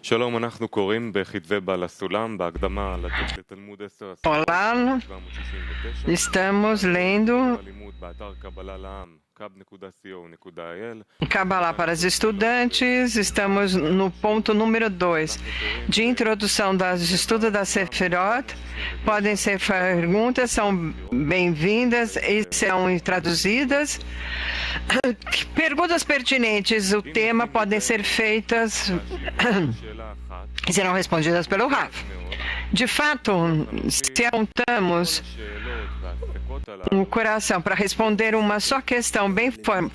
שלום, אנחנו קוראים בכתבי בעל הסולם, בהקדמה לתלמוד 10. Olá, estamos lendo הלימוד באתר קבלה לעם, kab.co.il. Kabbalah para os estudantes. Estamos no ponto número 2 de introdução do estudo da Sefirot. Podem ser perguntas, são bem-vindas e serão traduzidas. Perguntas pertinentes, o tema podem ser feitas e serão respondidas pelo Rav. De fato, se apontamos o coração para responder uma só questão bem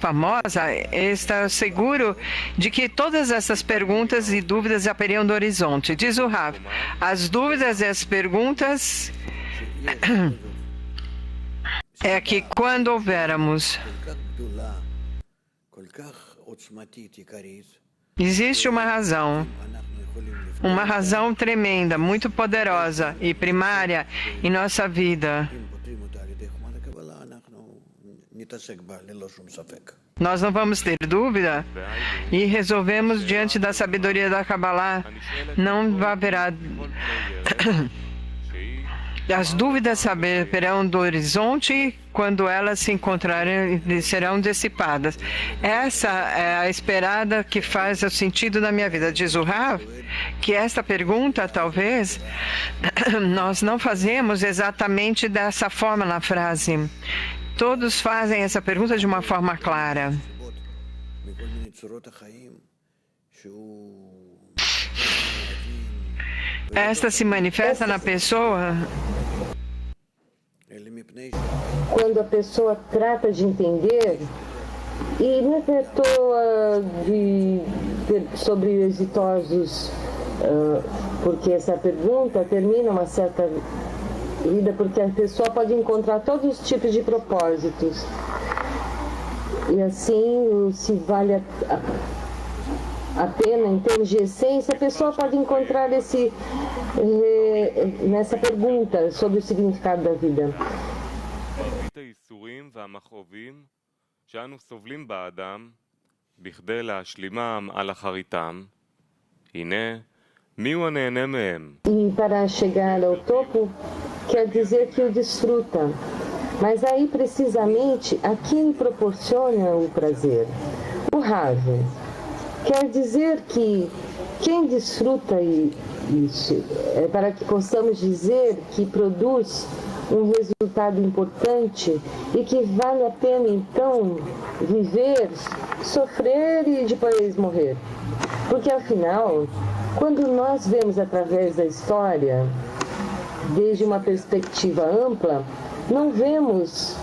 famosa, está seguro de que todas essas perguntas e dúvidas apariam do horizonte. Diz o Rav, as dúvidas e as perguntas é que quando houvermos existe uma razão tremenda, muito poderosa e primária em nossa vida. Nós não vamos ter dúvida e resolvemos diante da sabedoria da Kabbalah. Não haverá as dúvidas saberão do horizonte quando elas se encontrarem e serão dissipadas. Essa é a esperada que faz o sentido da minha vida. Diz o Rav que esta pergunta, talvez, nós não fazemos exatamente dessa forma na frase. Todos fazem essa pergunta de uma forma clara. Esta se manifesta na pessoa quando a pessoa trata de entender e não tratou sobre exitosos, porque essa pergunta termina uma certa vida, porque a pessoa pode encontrar todos os tipos de propósitos. E assim, se vale a pena, em termos de essência, a pessoa pode encontrar nessa pergunta sobre o significado da vida. E para chegar ao topo, quer dizer que o desfruta. Mas aí, precisamente, a quem proporciona o prazer? O Rav. Quer dizer que quem desfruta isso, é para que possamos dizer que produz um resultado importante e que vale a pena, então, viver, sofrer e depois morrer. Porque, afinal, quando nós vemos através da história, desde uma perspectiva ampla, não vemos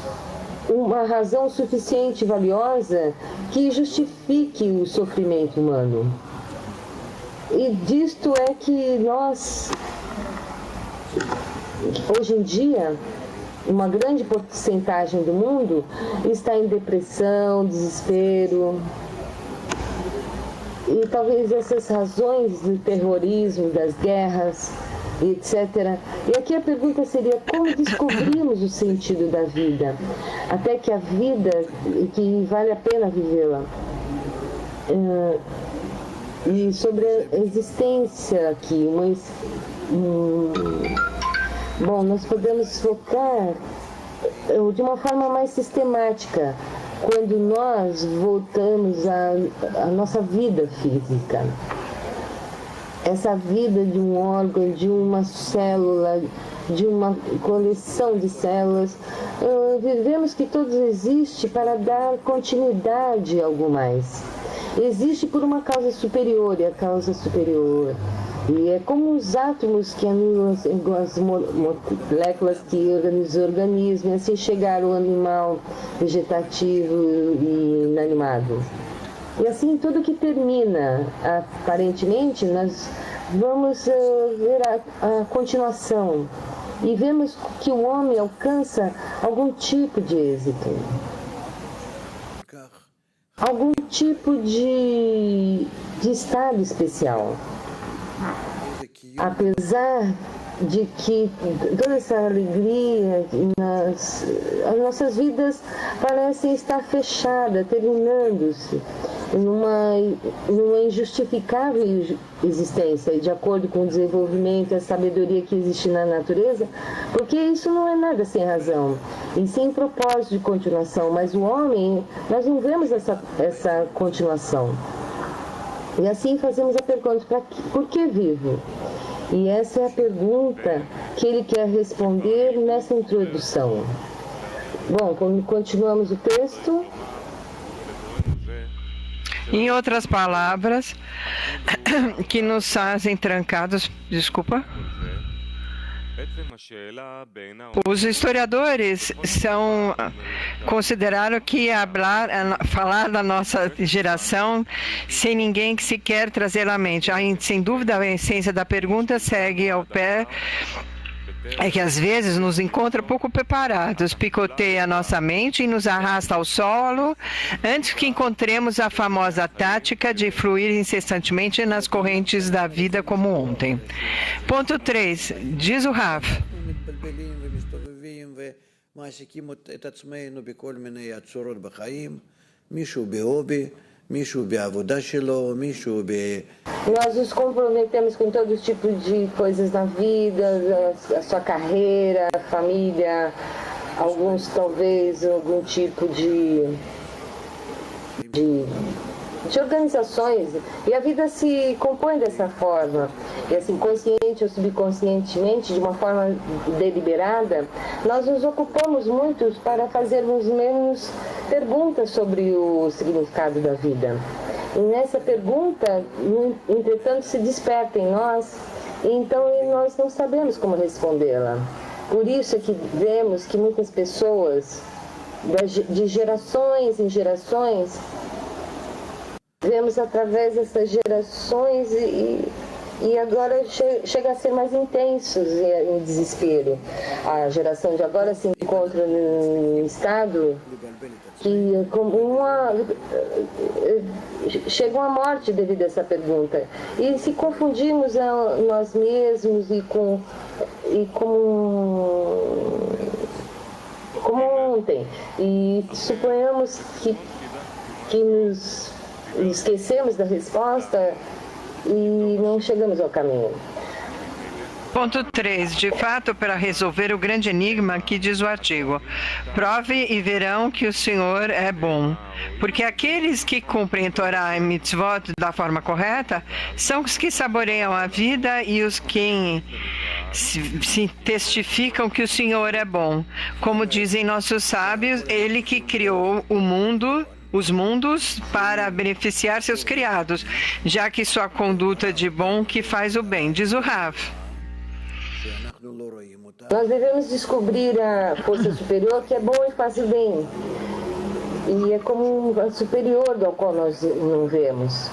uma razão suficiente e valiosa que justifique o sofrimento humano. E disto é que nós, hoje em dia, uma grande porcentagem do mundo está em depressão, desespero. E talvez essas razões do terrorismo, das guerras, etc. E aqui a pergunta seria: como descobrimos o sentido da vida? Até que a vida, que vale a pena vivê-la. E sobre a existência aqui, bom, nós podemos focar de uma forma mais sistemática quando nós voltamos à nossa vida física. Essa vida de um órgão, de uma célula, de uma coleção de células. Vivemos que todos existem para dar continuidade a algo mais. Existe por uma causa superior, e a causa superior. E é como os átomos que anulam as moléculas que organizam o organismo, e assim chegar ao animal vegetativo e inanimado. E assim, tudo que termina, aparentemente, nós vamos ver a continuação. E vemos que o homem alcança algum tipo de êxito. Algum tipo de estado especial. Apesar de que toda essa alegria, as nossas vidas parecem estar fechadas, terminando-se. numa injustificável existência, de acordo com o desenvolvimento e a sabedoria que existe na natureza, porque isso não é nada sem razão, e sem propósito de continuação, mas o homem, nós não vemos essa continuação. E assim fazemos a pergunta, por que vivo? E essa é a pergunta que ele quer responder nessa introdução. Bom, continuamos o texto. Em outras palavras, que nos fazem trancados, Os historiadores consideraram que falar da nossa geração sem ninguém que sequer trazer à mente. Sem dúvida, a essência da pergunta segue ao pé. É que às vezes nos encontra pouco preparados, picoteia a nossa mente e nos arrasta ao solo antes que encontremos a famosa tática de fluir incessantemente nas correntes da vida como ontem. Ponto 3. Diz o Rav. Nós nos comprometemos com todo tipo de coisas na vida, a sua carreira, a família, alguns talvez algum tipo de organizações, e a vida se compõe dessa forma, e assim, consciente ou subconscientemente, de uma forma deliberada, nós nos ocupamos muito para fazermos menos perguntas sobre o significado da vida. E nessa pergunta, entretanto, se desperta em nós, e então nós não sabemos como respondê-la. Por isso é que vemos que muitas pessoas, de gerações em gerações, vemos através dessas gerações e agora chega a ser mais intensos em desespero. A geração de agora se encontra num estado que chega uma morte devido a essa pergunta. E se confundimos a nós mesmos como ontem, e suponhamos que nos esquecemos da resposta e não chegamos ao caminho. Ponto 3. De fato, para resolver o grande enigma que diz o artigo, prove e verão que o Senhor é bom. Porque aqueles que cumprem Torá e Mitzvot da forma correta são os que saboreiam a vida e os que se testificam que o Senhor é bom. Como dizem nossos sábios, Ele que criou os mundos para beneficiar seus criados, já que sua conduta de bom que faz o bem, diz o Rav. Nós devemos descobrir a força superior que é bom e faz o bem. E é como um superior do qual nós não vemos.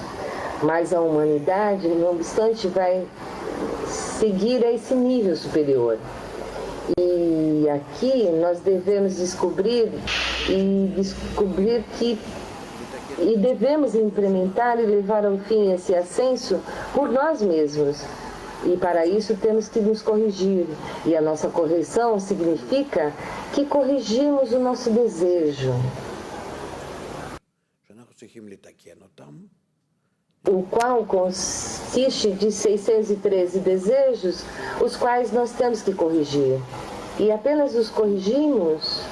Mas a humanidade, não obstante, vai seguir a esse nível superior. E aqui nós devemos descobrir que devemos implementar e levar ao fim esse ascenso por nós mesmos. E para isso temos que nos corrigir. E a nossa correção significa que corrigimos o nosso desejo, o qual consiste de 613 desejos, os quais nós temos que corrigir. E apenas os corrigimos,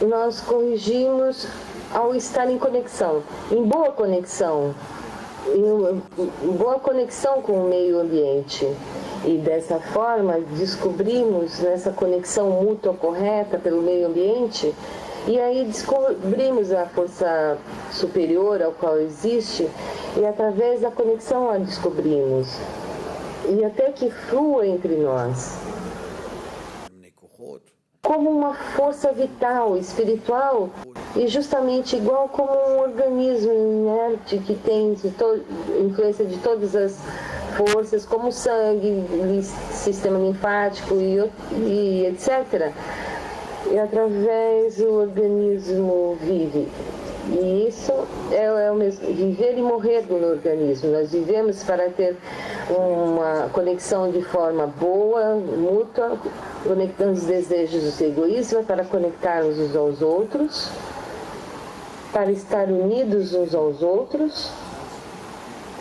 nós corrigimos ao estar em conexão, em boa conexão com o meio ambiente. E dessa forma descobrimos nessa conexão mútua correta pelo meio ambiente, e aí descobrimos a força superior ao qual existe, e através da conexão a descobrimos, e até que flua entre nós como uma força vital, espiritual, e justamente igual como um organismo inerte que tem influência de todas as forças, como o sangue, sistema linfático e etc. E através do organismo vive. E isso é o mesmo, viver e morrer no organismo. Nós vivemos para ter uma conexão de forma boa, mútua, conectando os desejos do egoísmo para conectarmos uns aos outros. para estar unidos uns aos outros,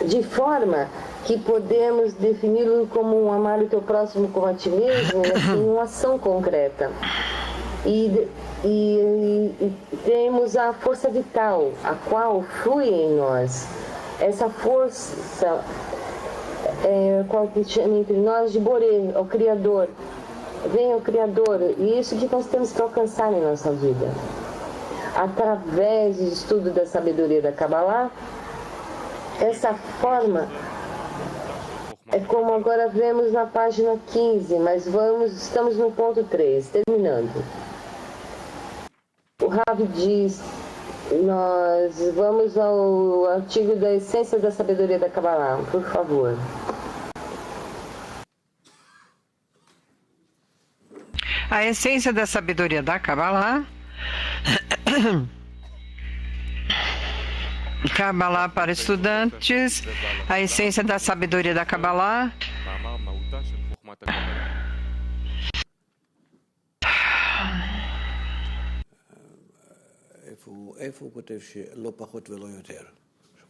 de forma que podemos defini-lo como um amar o teu próximo como a ti mesmo, assim, uma ação concreta. E temos a força vital, a qual flui em nós. Essa força qual que chama entre nós de Boré, o Criador. Vem o Criador, e isso que nós temos que alcançar em nossa vida. Através do estudo da sabedoria da Kabbalah, essa forma é como agora vemos na página 15, mas estamos no ponto 3, terminando. O Rav diz, nós vamos ao artigo da essência da sabedoria da Kabbalah, por favor. A essência da sabedoria da Kabbalah. Kabbalah para estudantes. A essência da sabedoria da Kabbalah. איפה הוא כותב שלא פחות ולא יותר?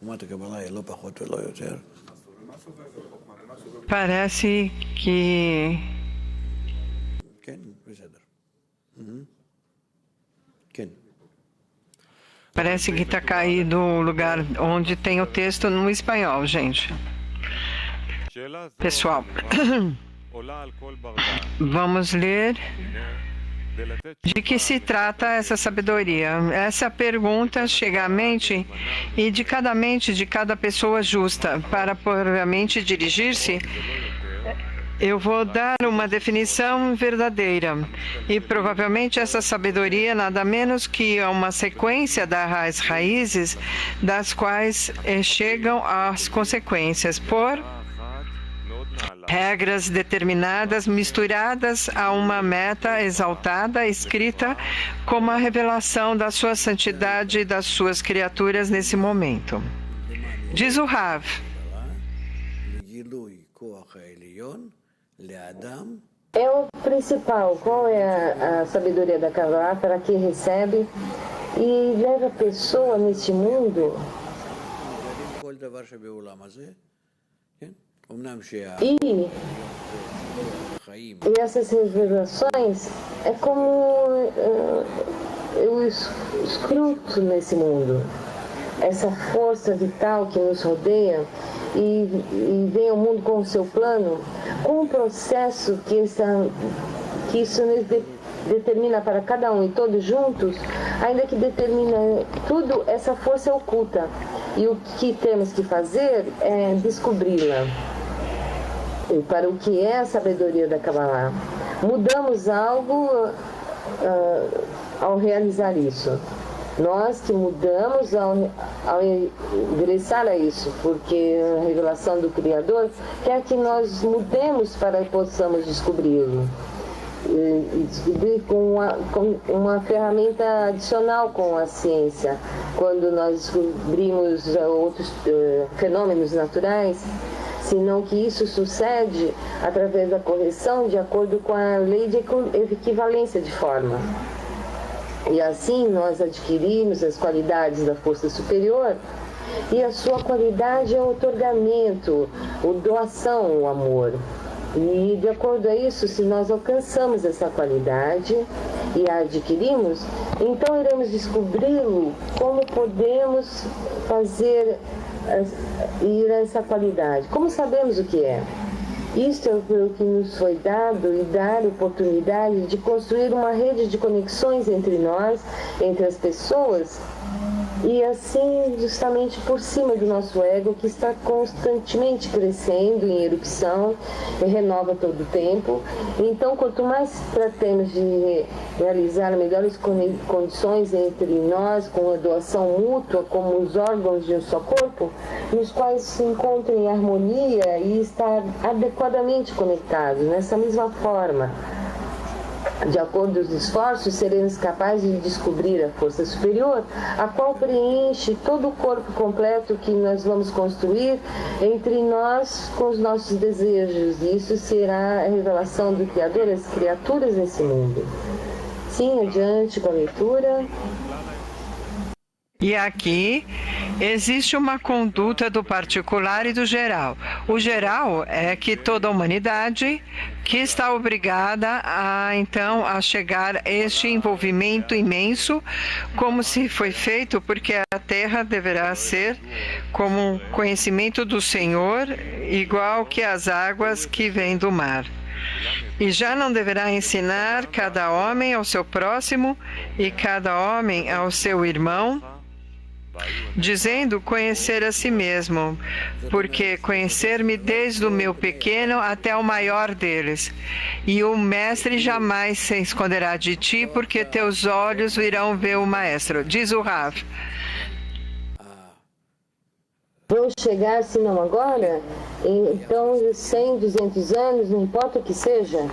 חוכמת הקבלה היא לא פחות ולא יותר. Parece que... כן, בסדר. כן. Parece que está caído o lugar onde tem o texto no espanhol, gente. Pessoal, vamos ler de que se trata essa sabedoria. Essa pergunta chega à mente e de cada mente de cada pessoa justa. Para provavelmente dirigir-se, eu vou dar uma definição verdadeira. E provavelmente essa sabedoria nada menos que uma sequência das raízes das quais chegam as consequências por regras determinadas, misturadas a uma meta exaltada, escrita como a revelação da sua santidade e das suas criaturas nesse momento. Diz o Rav. É o principal. Qual é a sabedoria da Kabbalah para que recebe e leva a pessoa neste mundo? E essas revelações é como o escruto nesse mundo. Essa força vital que nos rodeia e vem ao mundo com o seu plano, com um processo que isso nos determina para cada um e todos juntos, ainda que determina tudo, essa força é oculta. E o que temos que fazer é descobri-la. E para o que é a sabedoria da Kabbalah? Mudamos algo ao realizar isso. Nós que mudamos ao ingressar a isso, porque a revelação do Criador quer que nós mudemos para que possamos descobri-lo. E descobrir com uma ferramenta adicional com a ciência. Quando nós descobrimos outros fenômenos naturais, senão que isso sucede através da correção de acordo com a lei de equivalência de forma. E assim nós adquirimos as qualidades da força superior, e a sua qualidade é o otorgamento, a doação, o amor. E de acordo a isso, se nós alcançamos essa qualidade e a adquirimos, então iremos descobri-lo como podemos fazer ir a essa qualidade. Como sabemos o que é? Isto é o que nos foi dado e dar oportunidade de construir uma rede de conexões entre nós, entre as pessoas, e assim justamente por cima do nosso ego, que está constantemente crescendo em erupção e renova todo o tempo. Então, quanto mais tratemos de realizar melhores condições entre nós, com a doação mútua, como os órgãos de um só corpo, nos quais se encontram em harmonia e estar adequadamente conectados, nessa mesma forma. De acordo com os esforços, seremos capazes de descobrir a força superior, a qual preenche todo o corpo completo que nós vamos construir entre nós com os nossos desejos. E isso será a revelação do Criador às criaturas nesse mundo. Sim, adiante com a leitura. E aqui existe uma conduta do particular e do geral. O geral é que toda a humanidade que está obrigada então a chegar a este envolvimento imenso, como se foi feito, porque a terra deverá ser como conhecimento do Senhor, igual que as águas que vêm do mar. E já não deverá ensinar cada homem ao seu próximo e cada homem ao seu irmão, dizendo conhecer a si mesmo, porque conhecer-me desde o meu pequeno até o maior deles. E o mestre jamais se esconderá de ti, porque teus olhos irão ver o maestro. Diz o Rav. Vão chegar, se não agora, então 100, 200 anos, não importa o que seja,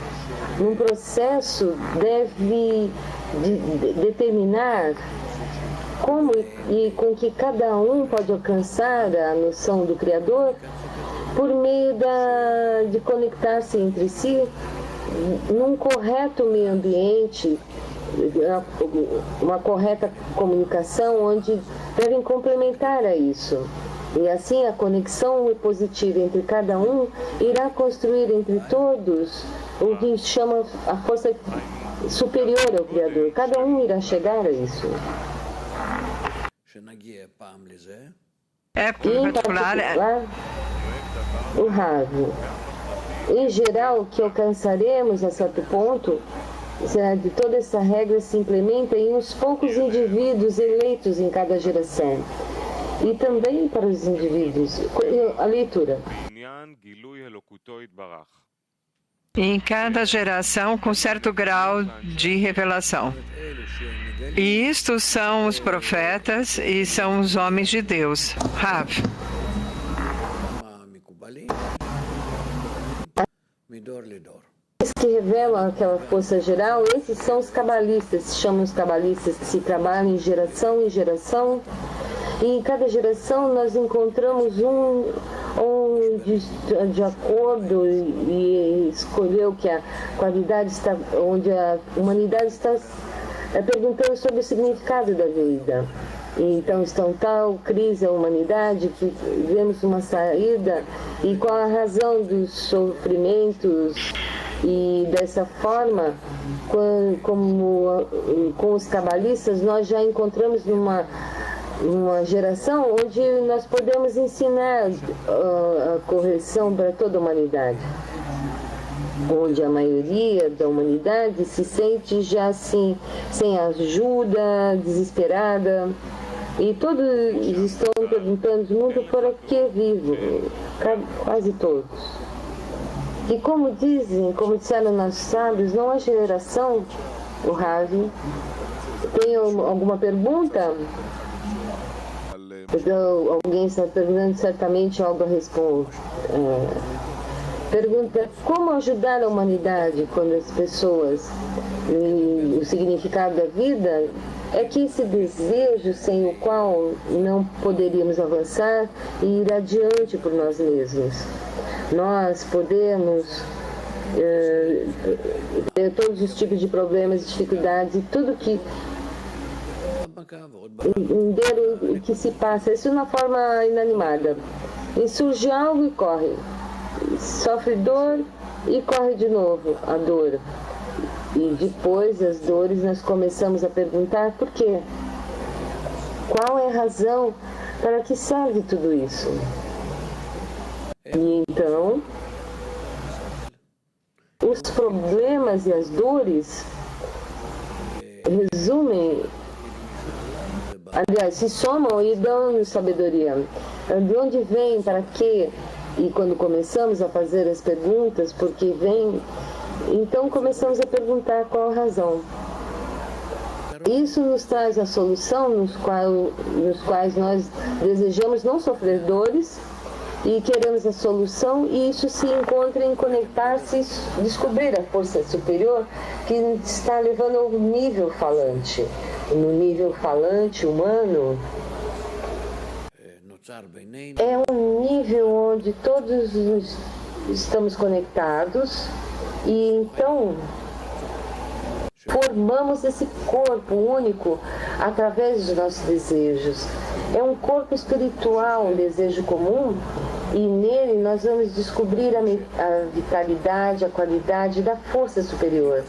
num processo deve determinar como e com que cada um pode alcançar a noção do Criador por meio de conectar-se entre si num correto meio ambiente, uma correta comunicação onde devem complementar a isso. E assim a conexão positiva entre cada um irá construir entre todos o que chama a força superior ao Criador. Cada um irá chegar a isso. Em particular, o Rav. Em geral, que alcançaremos a certo ponto, será de toda essa regra se implementa em uns poucos indivíduos eleitos em cada geração. E também para os indivíduos. A leitura. Em cada geração com certo grau de revelação. E estes são os profetas e são os homens de Deus. Rav. Os que revelam aquela força geral, esses são os cabalistas, se chamam os cabalistas, que se trabalham em geração, e em cada geração nós encontramos de acordo e escolheu que a qualidade está, onde a humanidade está perguntando sobre o significado da vida. Então, estão tal crise a humanidade, que vemos uma saída, e qual a razão dos sofrimentos, e dessa forma, com os cabalistas, nós já encontramos uma geração onde nós podemos ensinar a correção para toda a humanidade, onde a maioria da humanidade se sente já assim, sem ajuda, desesperada, e todos estão perguntando muito para que vivo, quase todos. E como disseram nossos sábios, não há geração, o Ravi. Tem alguma pergunta? Então, alguém está perguntando certamente algo a responder. Pergunta: como ajudar a humanidade quando as pessoas, o significado da vida é que esse desejo sem o qual não poderíamos avançar e ir adiante por nós mesmos. Nós podemos ter todos os tipos de problemas, dificuldades e tudo que entender o que se passa, isso de uma forma inanimada. E surge algo e corre. Sofre dor e corre de novo a dor. E depois das dores nós começamos a perguntar por quê? Qual é a razão para que serve tudo isso? E então, os problemas e as dores resumem, aliás, se somam e dão sabedoria. De onde vem, para quê? E quando começamos a fazer as perguntas, por que vem, então começamos a perguntar qual a razão. Isso nos traz a solução nos quais nós desejamos não sofrer dores e queremos a solução, e isso se encontra em conectar-se e descobrir a força superior que está levando ao nível falante. No nível falante humano, é um nível onde todos estamos conectados, e então formamos esse corpo único através dos nossos desejos. É um corpo espiritual, um desejo comum, e nele nós vamos descobrir a vitalidade, a qualidade da força superior,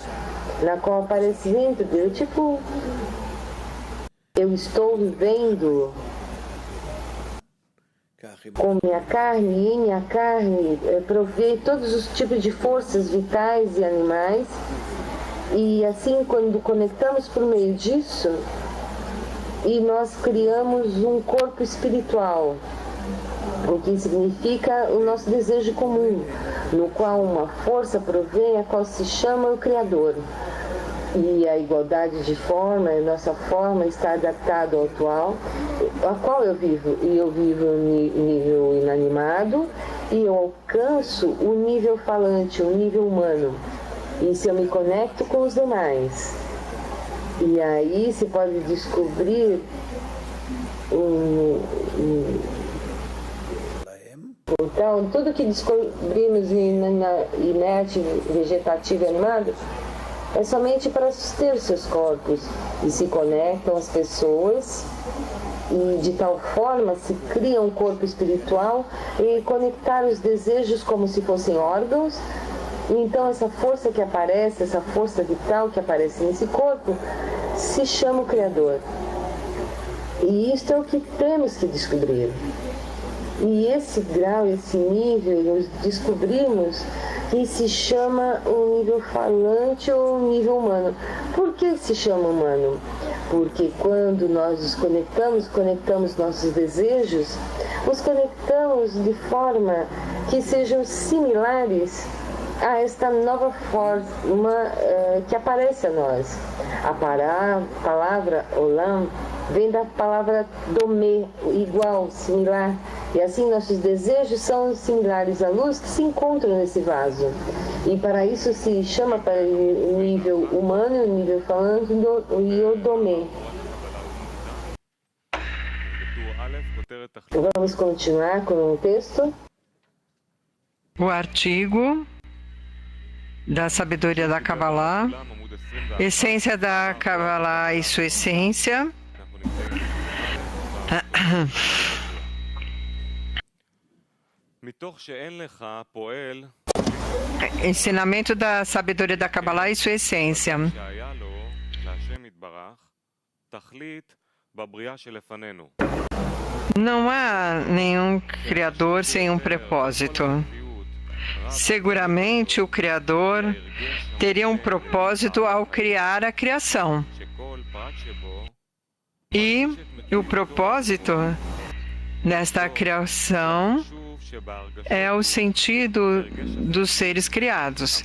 na qual aparece dentro dele, tipo, eu estou vivendo com minha carne, e em minha carne provei todos os tipos de forças vitais e animais, e assim quando conectamos por meio disso, e nós criamos um corpo espiritual, o que significa o nosso desejo comum, no qual uma força provém, a qual se chama o Criador. E a igualdade de forma, a nossa forma está adaptada ao atual, a qual eu vivo. E eu vivo no nível inanimado e eu alcanço o nível falante, o nível humano. E se eu me conecto com os demais. E aí se pode descobrir então, tudo que descobrimos na inerte, vegetativo e animado é somente para suster seus corpos, e se conectam as pessoas, e de tal forma se cria um corpo espiritual e conectar os desejos como se fossem órgãos. Então essa força que aparece, essa força vital que aparece nesse corpo, se chama o Criador. E isto é o que temos que descobrir. E esse grau, esse nível, nós descobrimos que se chama o nível falante ou o nível humano. Por que se chama humano? Porque quando nós nos conectamos nossos desejos, os conectamos de forma que sejam similares a esta nova forma que aparece a nós. A palavra Olam vem da palavra domé, igual, similar. E assim nossos desejos são similares à luz que se encontram nesse vaso. E para isso se chama para o nível humano, o nível falante, o Yodomé. Vamos continuar com o texto. O artigo da sabedoria da Kabbalah, essência da Kabbalah e sua essência. Ensinamento da sabedoria da Kabbalah e sua essência. Não há nenhum Criador sem um propósito. Seguramente o Criador teria um propósito ao criar a criação. E o propósito nesta criação é o sentido dos seres criados.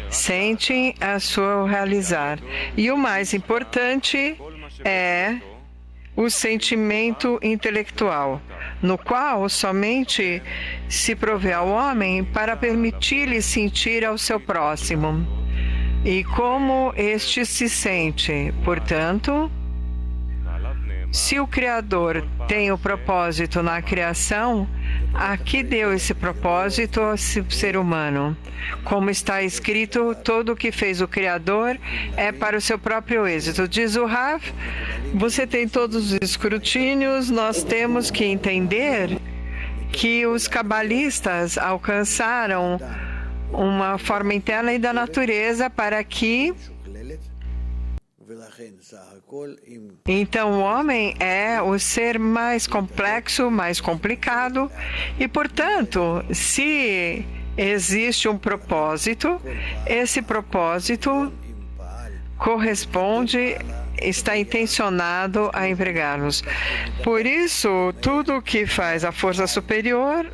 Sentem a sua realizar. E o mais importante é o sentimento intelectual, no qual somente se provê ao homem para permitir-lhe sentir ao seu próximo e como este se sente. Portanto, se o Criador tem o propósito na criação, a que deu esse propósito ao ser humano? Como está escrito, todo o que fez o Criador é para o seu próprio êxito. Diz o Rav, você tem todos os escrutínios, nós temos que entender que os cabalistas alcançaram uma forma interna e da natureza para que então o homem é o ser mais complexo, mais complicado e, portanto, se existe um propósito, esse propósito corresponde, está intencionado a empregar-nos. Por isso, tudo o que faz a força superior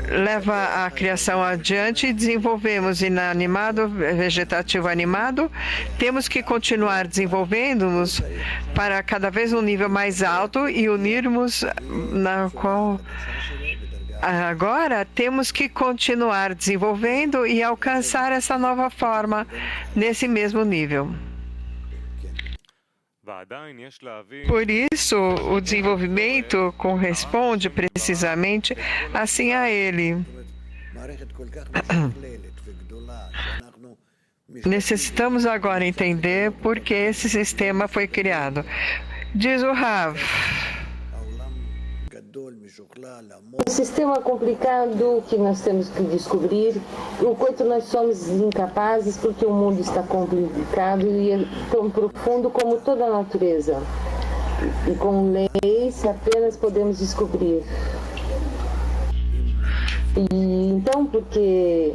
leva a criação adiante e desenvolvemos inanimado, vegetativo animado. Temos que continuar desenvolvendo-nos para cada vez um nível mais alto e unirmos na qual agora temos que continuar desenvolvendo e alcançar essa nova forma nesse mesmo nível. Por isso, o desenvolvimento corresponde precisamente assim a ele. necessitamos agora entender por que esse sistema foi criado. Diz o Rav, um sistema complicado que nós temos que descobrir o quanto nós somos incapazes, porque o mundo está complicado e é tão profundo como toda a natureza. E com leis apenas podemos descobrir. E então, porque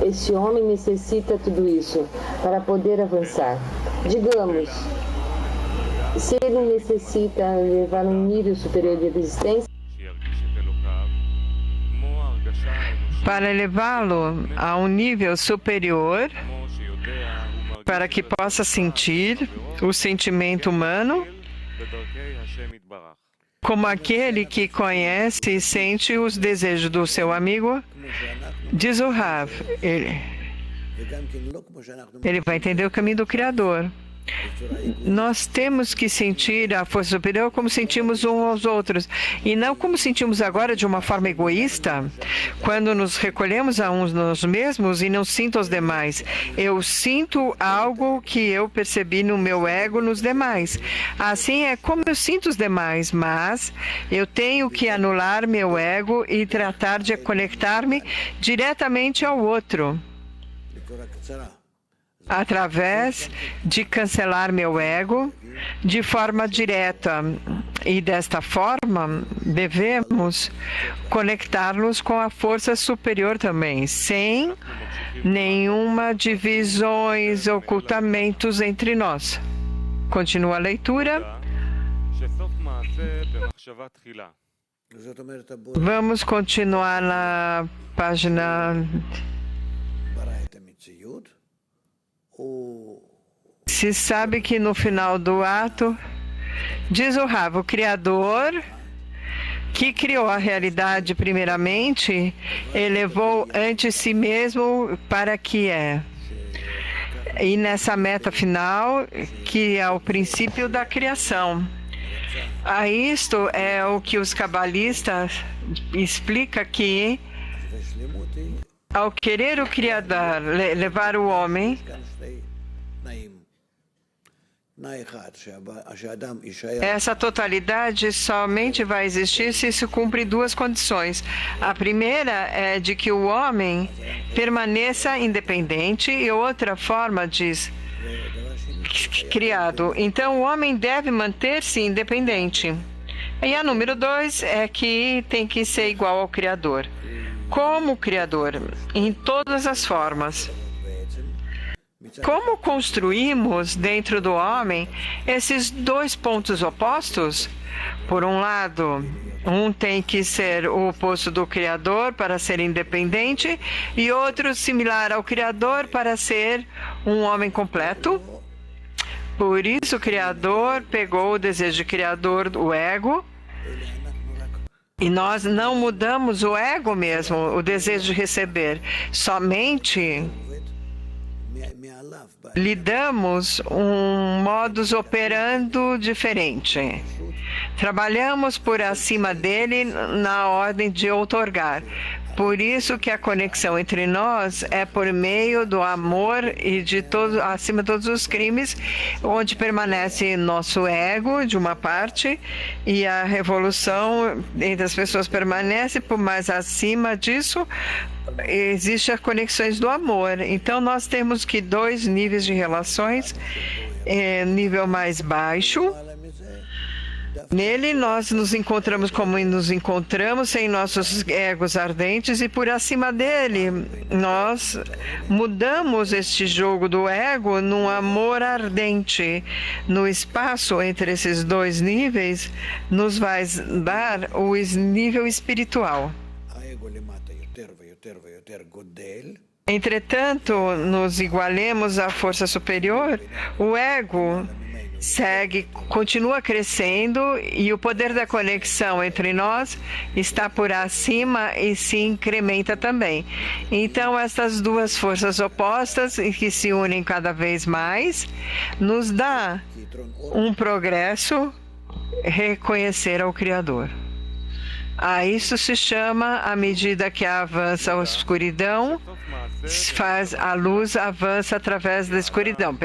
esse homem necessita tudo isso para poder avançar. Digamos, se ele necessita levar um nível superior de resistência, para levá-lo a um nível superior, para que possa sentir o sentimento humano, como aquele que conhece e sente os desejos do seu amigo, diz o Rav, ele vai entender o caminho do Criador. Nós temos que sentir a força superior como sentimos uns aos outros, e não como sentimos agora de uma forma egoísta, quando nos recolhemos a uns nós mesmos e não sinto os demais. Eu sinto algo que eu percebi no meu ego nos demais. Assim é como eu sinto os demais, mas eu tenho que anular meu ego e tratar de conectar-me diretamente ao outro, através de cancelar meu ego de forma direta. E desta forma, devemos conectar-nos com a força superior também, sem nenhuma divisões, ocultamentos entre nós. Continua a leitura. Vamos continuar na página. Se sabe que no final do ato, diz o Rav, o Criador, que criou a realidade primeiramente, elevou ante si mesmo para que é. E nessa meta final, que é o princípio da criação. A isto é o que os cabalistas explicam que, ao querer o Criador levar o homem, essa totalidade somente vai existir se se cumpre duas condições. A primeira é de que o homem permaneça independente e outra forma diz criado. Então o homem deve manter-se independente. E a número 2 é que tem que ser igual ao Criador. Como Criador, em todas as formas. Como construímos dentro do homem esses dois pontos opostos? Por um lado, um tem que ser o oposto do Criador para ser independente e outro similar ao Criador para ser um homem completo. Por isso o Criador pegou o desejo de Criador, o ego, e nós não mudamos o ego mesmo, o desejo de receber. Somente lhe damos um modus operandi diferente. Trabalhamos por acima dele na ordem de outorgar. Por isso que a conexão entre nós é por meio do amor e de todo, acima de todos os crimes, onde permanece nosso ego, de uma parte, e a revolução entre as pessoas permanece, por mais acima disso, existem as conexões do amor. Então, nós temos que dois níveis de relações, nível mais baixo. Nele, nós nos encontramos como nos encontramos, sem nossos egos ardentes, e por acima dele, nós mudamos este jogo do ego num amor ardente. No espaço entre esses dois níveis, nos vai dar o nível espiritual. Entretanto, nos igualemos à força superior, o ego continua crescendo e o poder da conexão entre nós está por acima e se incrementa também. Então, essas duas forças opostas que se unem cada vez mais nos dá um progresso reconhecer ao Criador. Isso se chama, à medida que avança a escuridão, faz a luz avança através da escuridão.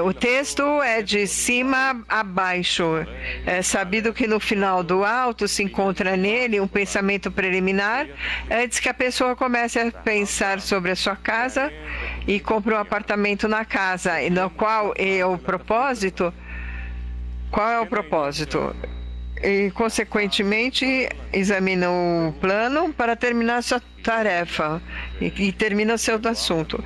O texto é de cima a baixo. É sabido que no final do alto se encontra nele um pensamento preliminar antes que a pessoa comece a pensar sobre a sua casa e compre um apartamento na casa, e no qual é o propósito. Qual é o propósito? E, consequentemente, examina o plano para terminar sua tarefa e termina seu assunto.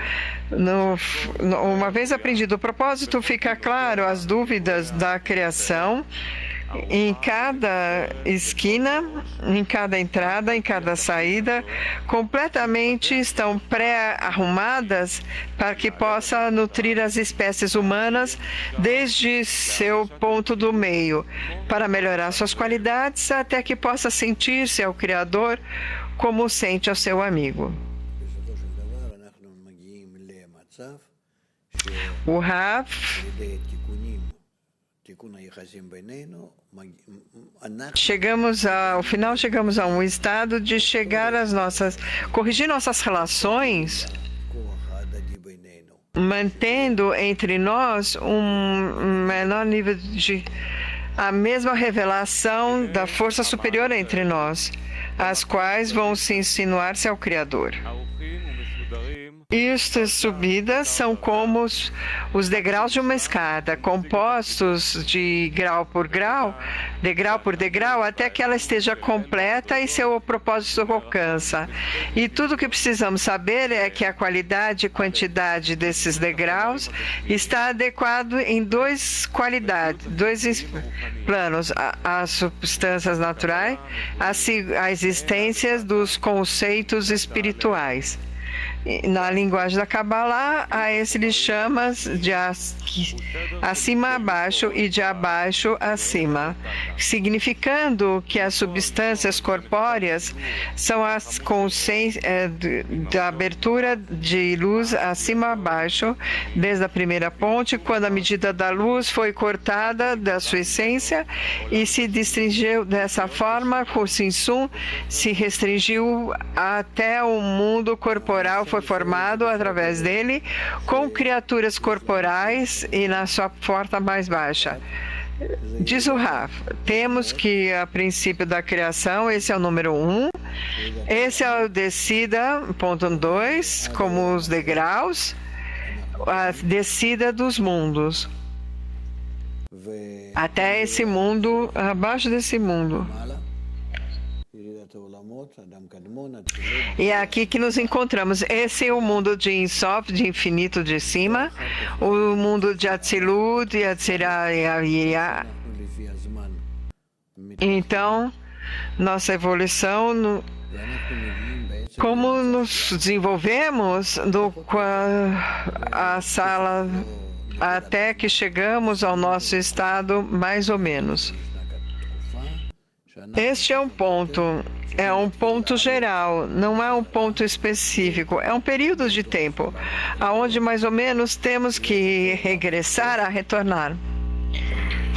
Uma vez aprendido o propósito, fica claro as dúvidas da criação em cada esquina, em cada entrada, em cada saída, completamente estão pré-arrumadas para que possa nutrir as espécies humanas desde seu ponto do meio, para melhorar suas qualidades até que possa sentir-se ao Criador como sente ao seu amigo. O Rav chegamos a um estado de corrigir nossas relações, mantendo entre nós um menor nível a mesma revelação da força superior entre nós, as quais vão se insinuar-se ao Criador. Estas subidas são como os degraus de uma escada, compostos de grau por degrau, até que ela esteja completa e seu propósito alcança. E tudo o que precisamos saber é que a qualidade e quantidade desses degraus está adequado em dois planos: as substâncias naturais, a existência dos conceitos espirituais. Na linguagem da Kabbalah, a esse lhe chama de acima a baixo e de abaixo a cima, significando que as substâncias corpóreas são as consciências da abertura de luz acima a baixo, desde a primeira ponte, quando a medida da luz foi cortada da sua essência e se restringiu dessa forma, com o Sinsum se restringiu até o mundo corporal foi formado através dele, com criaturas corporais e na sua forma mais baixa. Diz o Rav, temos que a princípio da criação, esse é o número 1, esse é o descida, ponto 2, como os degraus, a descida dos mundos, até esse mundo, abaixo desse mundo. E é aqui que nos encontramos. Esse é o mundo de Insof, de infinito de cima, o mundo de Atzilut e Atzirah. Então, nossa evolução, como nos desenvolvemos a sala até que chegamos ao nosso estado mais ou menos. Este é um ponto geral, não é um ponto específico, é um período de tempo, aonde mais ou menos temos que retornar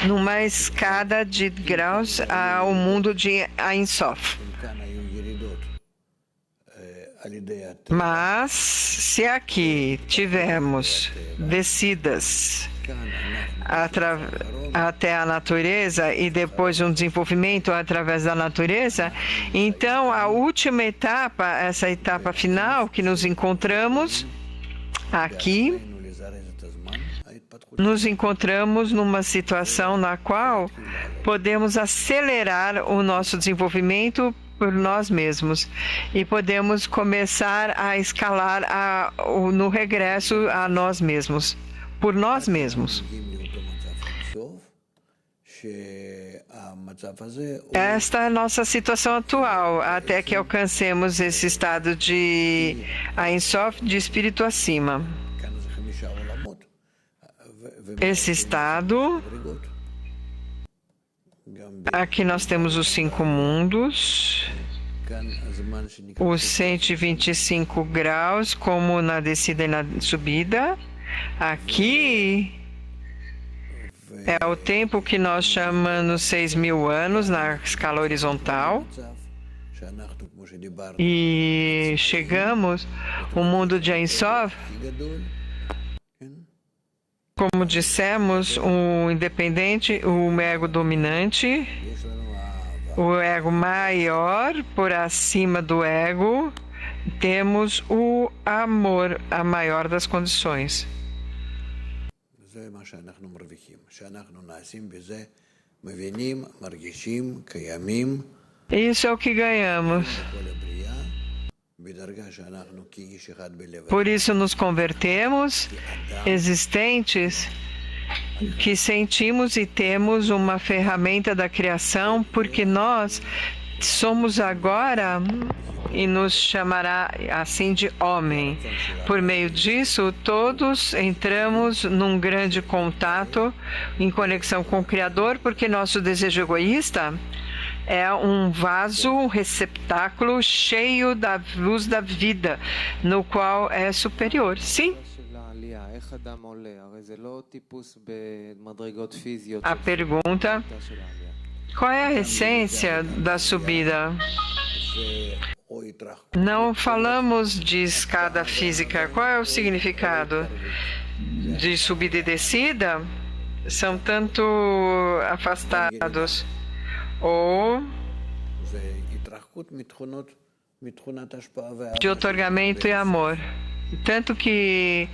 numa escada de graus ao mundo de Ein Sof. Mas, se aqui tivermos descidas até a natureza e depois um desenvolvimento através da natureza, então a última etapa, essa etapa final que nos encontramos aqui, nos encontramos numa situação na qual podemos acelerar o nosso desenvolvimento por nós mesmos e podemos começar a escalar no regresso a nós mesmos, por nós mesmos. Esta é a nossa situação atual, até que alcancemos esse estado de Ein Sof, de espírito acima. Esse estado, aqui nós temos os 5 mundos, os 125 graus, como na descida e na subida. Aqui É o tempo que nós chamamos 6.000 anos na escala horizontal. E chegamos ao mundo de Ein Sof, como dissemos, o independente, o ego dominante, o ego maior por acima do ego, temos o amor, a maior das condições. Isso é o que ganhamos. Por isso nos convertemos, existentes, que sentimos e temos uma ferramenta da criação, porque nós somos agora, e nos chamará assim de homem. Por meio disso, todos entramos num grande contato, em conexão com o Criador, porque nosso desejo egoísta é um vaso, um receptáculo cheio da luz da vida, no qual é superior. Sim. A pergunta: qual é a essência da subida? Não falamos de escada física. Qual é o significado de subida e descida? São tanto afastados. Ou de otorgamento e amor. Tanto que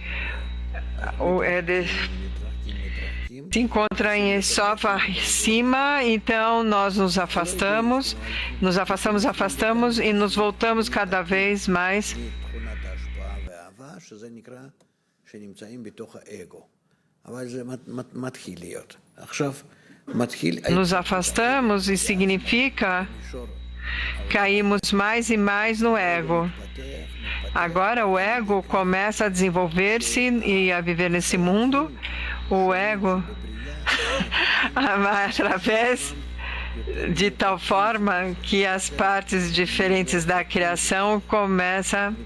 se encontra em Sof acima, então nós nos afastamos e nos voltamos cada vez mais nos afastamos e significa caímos mais e mais no ego. Agora o ego começa a desenvolver-se e a viver nesse mundo. O ego, através de tal forma que as partes diferentes da criação começam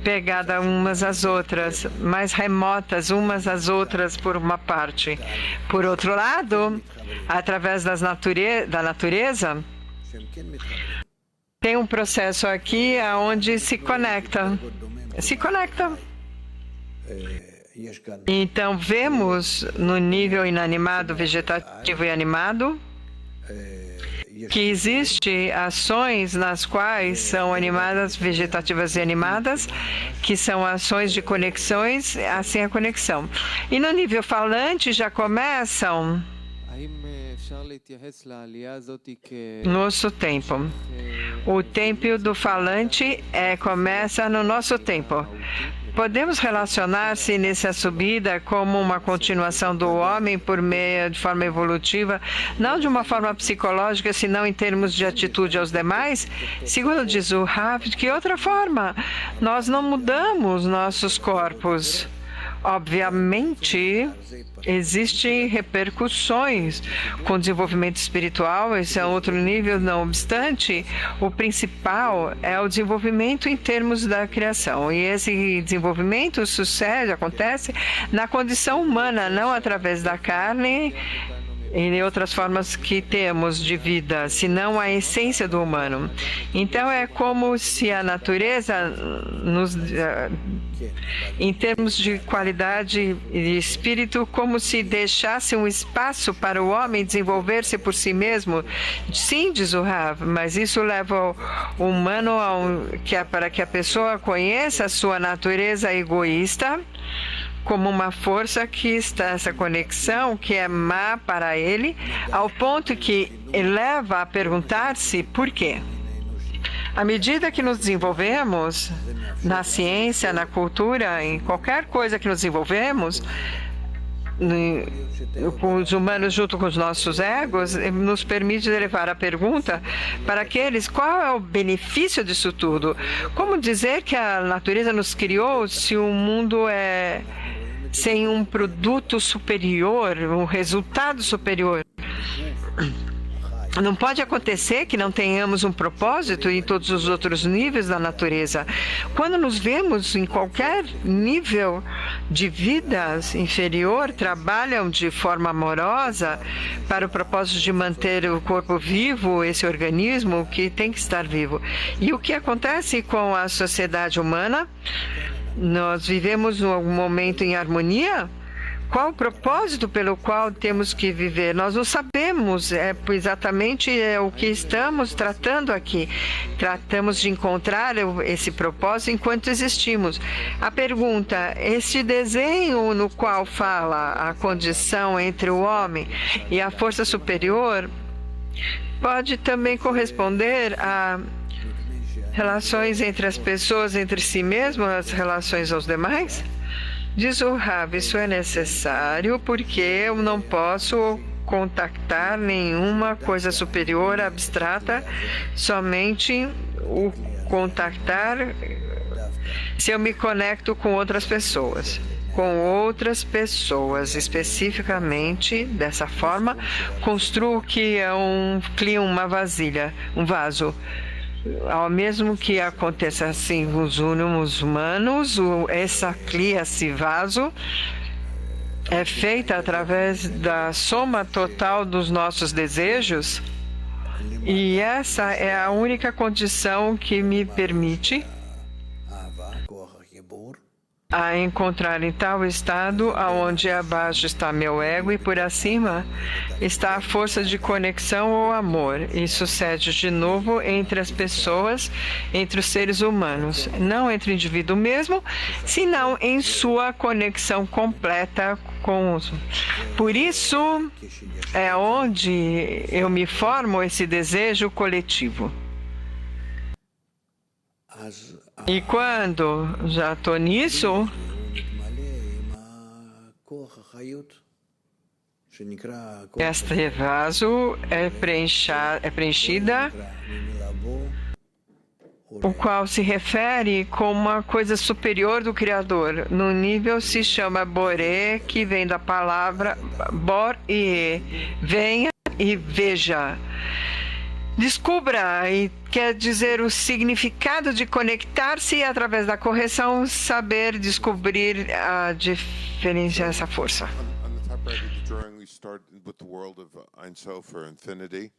pegadas umas às outras, mais remotas umas às outras por uma parte. Por outro lado, através da natureza, tem um processo aqui onde se conecta. Então, vemos no nível inanimado, vegetativo e animado, que existem ações nas quais são animadas, vegetativas e animadas, que são ações de conexões, assim a conexão. E no nível falante já começam nosso tempo. O tempo do falante começa no nosso tempo. Podemos relacionar-se nessa subida como uma continuação do homem por meio de forma evolutiva, não de uma forma psicológica, senão em termos de atitude aos demais? Segundo diz o Rav, de que outra forma? Nós não mudamos nossos corpos. Obviamente, existem repercussões com o desenvolvimento espiritual, esse é outro nível, não obstante, o principal é o desenvolvimento em termos da criação. E esse desenvolvimento acontece na condição humana, não através da carne e outras formas que temos de vida, senão a essência do humano. Então, é como se a natureza, em termos de qualidade e espírito, como se deixasse um espaço para o homem desenvolver-se por si mesmo. Sim, diz o Rav, mas isso leva o humano para que a pessoa conheça a sua natureza egoísta, como uma força que está essa conexão que é má para ele, ao ponto que ele leva a perguntar-se por quê. À medida que nos desenvolvemos na ciência, na cultura, em qualquer coisa que nos desenvolvemos, com os humanos junto com os nossos egos, nos permite levar a pergunta para aqueles: qual é o benefício disso tudo? Como dizer que a natureza nos criou se o mundo é sem um produto superior, um resultado superior? Não pode acontecer que não tenhamos um propósito em todos os outros níveis da natureza. Quando nos vemos em qualquer nível de vida inferior, trabalham de forma amorosa para o propósito de manter o corpo vivo, esse organismo que tem que estar vivo. E o que acontece com a sociedade humana? Nós vivemos um momento em harmonia? Qual o propósito pelo qual temos que viver? Nós não sabemos, exatamente o que estamos tratando aqui. Tratamos de encontrar esse propósito enquanto existimos. A pergunta, este desenho no qual fala a condição entre o homem e a força superior, pode também corresponder a relações entre as pessoas, entre si mesmas, as relações aos demais? Diz o Rav, isso é necessário porque eu não posso contactar nenhuma coisa superior, abstrata, somente o contactar se eu me conecto com outras pessoas. Com outras pessoas, especificamente, dessa forma, construo que é uma vasilha, um vaso. Ao mesmo que aconteça assim com os humanos, esse vaso é feita através da soma total dos nossos desejos, e essa é a única condição que me permite a encontrar em tal estado aonde abaixo está meu ego e por acima está a força de conexão ou amor. E sucede de novo entre as pessoas, entre os seres humanos, não entre o indivíduo mesmo, senão em sua conexão completa com os. Por isso é onde eu me formo esse desejo coletivo. E quando já estou nisso, este vaso é preenchida, o qual se refere como uma coisa superior do Criador. No nível se chama Boré, que vem da palavra Bor e venha e veja. Descubra, e quer dizer o significado de conectar-se e, através da correção, saber descobrir a diferença dessa força. On the top right of the drawing, we start with the world of Ein Sof or infinity.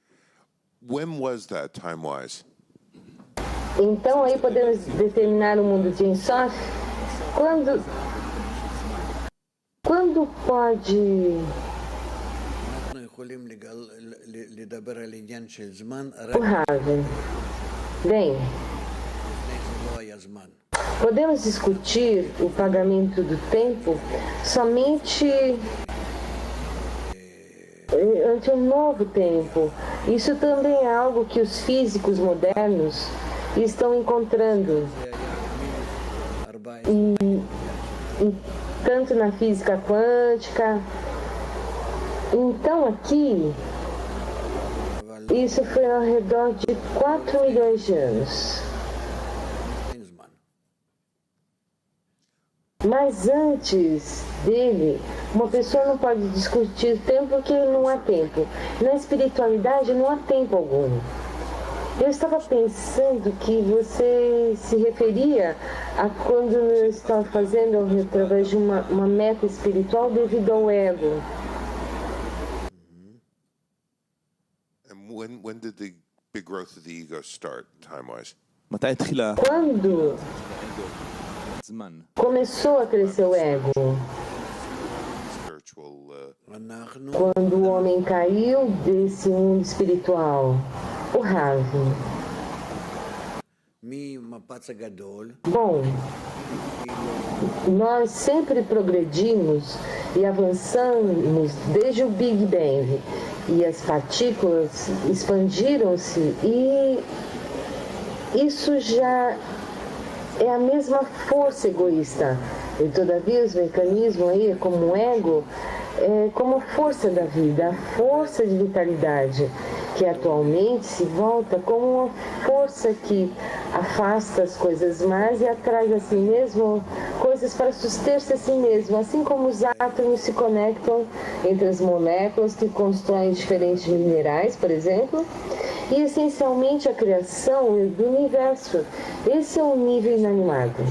When was that, time-wise? Então aí podemos determinar o mundo de Ein Sof. Quando pode... O Rav, bem, podemos discutir o pagamento do tempo somente ante um novo tempo. Isso também é algo que os físicos modernos estão encontrando. E tanto na física quântica. Então aqui, isso foi ao redor de 4 milhões de anos. Mas antes dele, uma pessoa não pode discutir tempo porque não há tempo. Na espiritualidade não há tempo algum. Eu estava pensando que você se referia a quando eu estava fazendo através de uma meta espiritual devido ao ego. When did the big growth of the ego start, time-wise? Quando começou a crescer o ego? Quando o homem caiu desse mundo espiritual. O Rav. Bom, nós sempre progredimos e avançamos desde o Big Bang. E as partículas expandiram-se e isso já é a mesma força egoísta. E todavia os mecanismos aí, como o ego, é como força da vida, a força de vitalidade, que atualmente se volta como uma força que afasta as coisas más e atrai a si mesmo coisas coisas para suster-se a si mesmo, assim como os átomos se conectam entre as moléculas que constroem diferentes minerais, por exemplo, e essencialmente a criação do universo. Esse é o nível inanimado.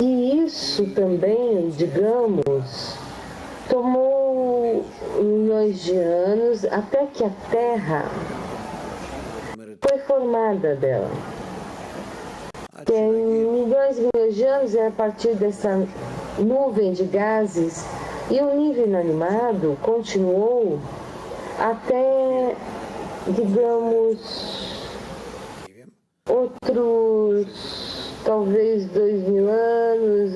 E isso também, digamos, tomou milhões de anos até que a Terra foi formada dela. Tem milhões e milhões de anos é a partir dessa nuvem de gases, e o nível inanimado continuou até, digamos, outros talvez 2000 anos,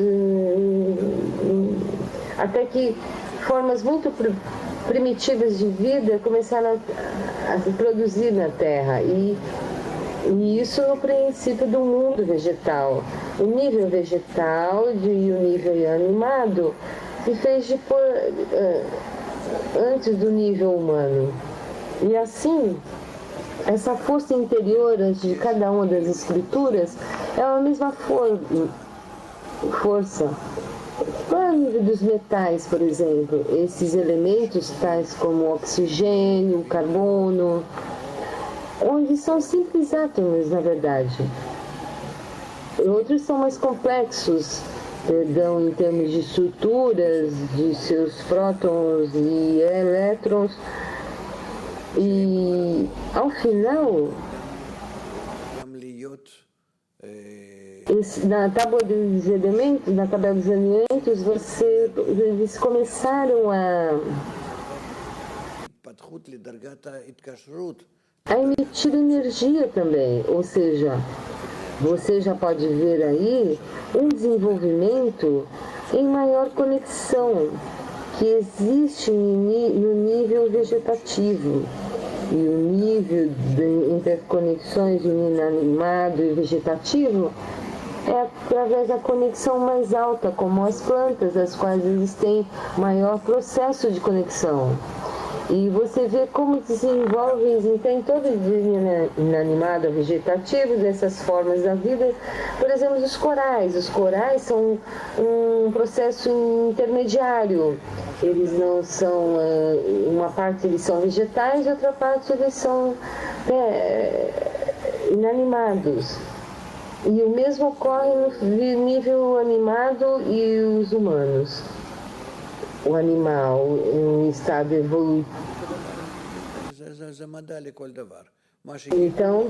até que formas muito primitivas de vida começaram a se produzir na Terra, e isso no princípio do mundo vegetal. O nível vegetal e o nível animado se fez antes do nível humano. E assim, essa força interior de cada uma das escrituras é a mesma força. Para o nível dos metais, por exemplo, esses elementos tais como o oxigênio, o carbono, onde são simples átomos, na verdade. Outros são mais complexos, em termos de estruturas, de seus prótons e elétrons. E, ao final, na tábua dos elementos, na tabela dos elementos, eles começaram a emitir energia também, ou seja, você já pode ver aí um desenvolvimento em maior conexão que existe no nível vegetativo. E o nível de interconexões do inanimado e vegetativo é através da conexão mais alta, como as plantas, as quais eles têm maior processo de conexão. E você vê como desenvolve, tem todo o inanimado, vegetativo, dessas formas da vida. Por exemplo, os corais. Os corais são um processo intermediário. Eles não são, uma parte eles são vegetais e outra parte eles são inanimados. E o mesmo ocorre no nível animado e os humanos. O animal em estado evolutivo. Então,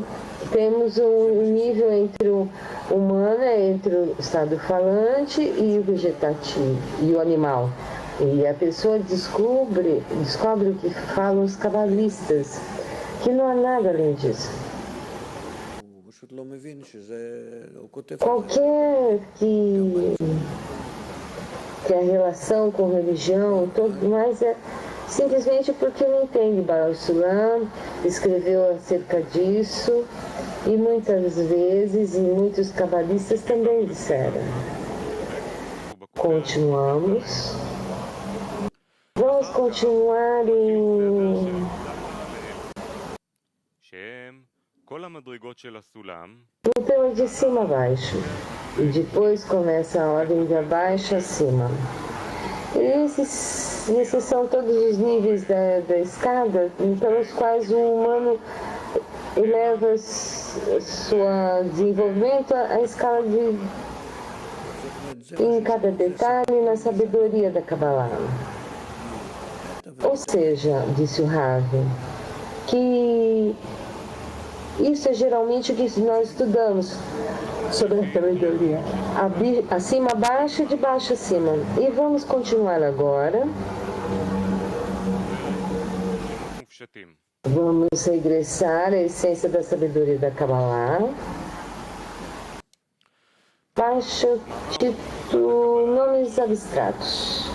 temos um nível entre o humano, entre o estado falante e o vegetativo, e o animal. E a pessoa descobre o que falam os cabalistas, que não há nada além disso. Qualquer que a relação com religião, tudo mais, é simplesmente porque não entende. Baal Sulam escreveu acerca disso, e muitas vezes, e muitos cabalistas também disseram. Continuamos. Vamos continuar no tema de cima a baixo. E depois começa a ordem de abaixo a cima. Esses são todos os níveis da escada pelos quais o humano eleva seu desenvolvimento à escala em cada detalhe na sabedoria da Kabbalah. Ou seja, disse o Rav, que isso é geralmente o que nós estudamos sobre a sabedoria. Acima, abaixo, de baixo, acima. E vamos continuar agora. Vamos regressar à essência da sabedoria da Kabbalah. Baixo, título, nomes abstratos.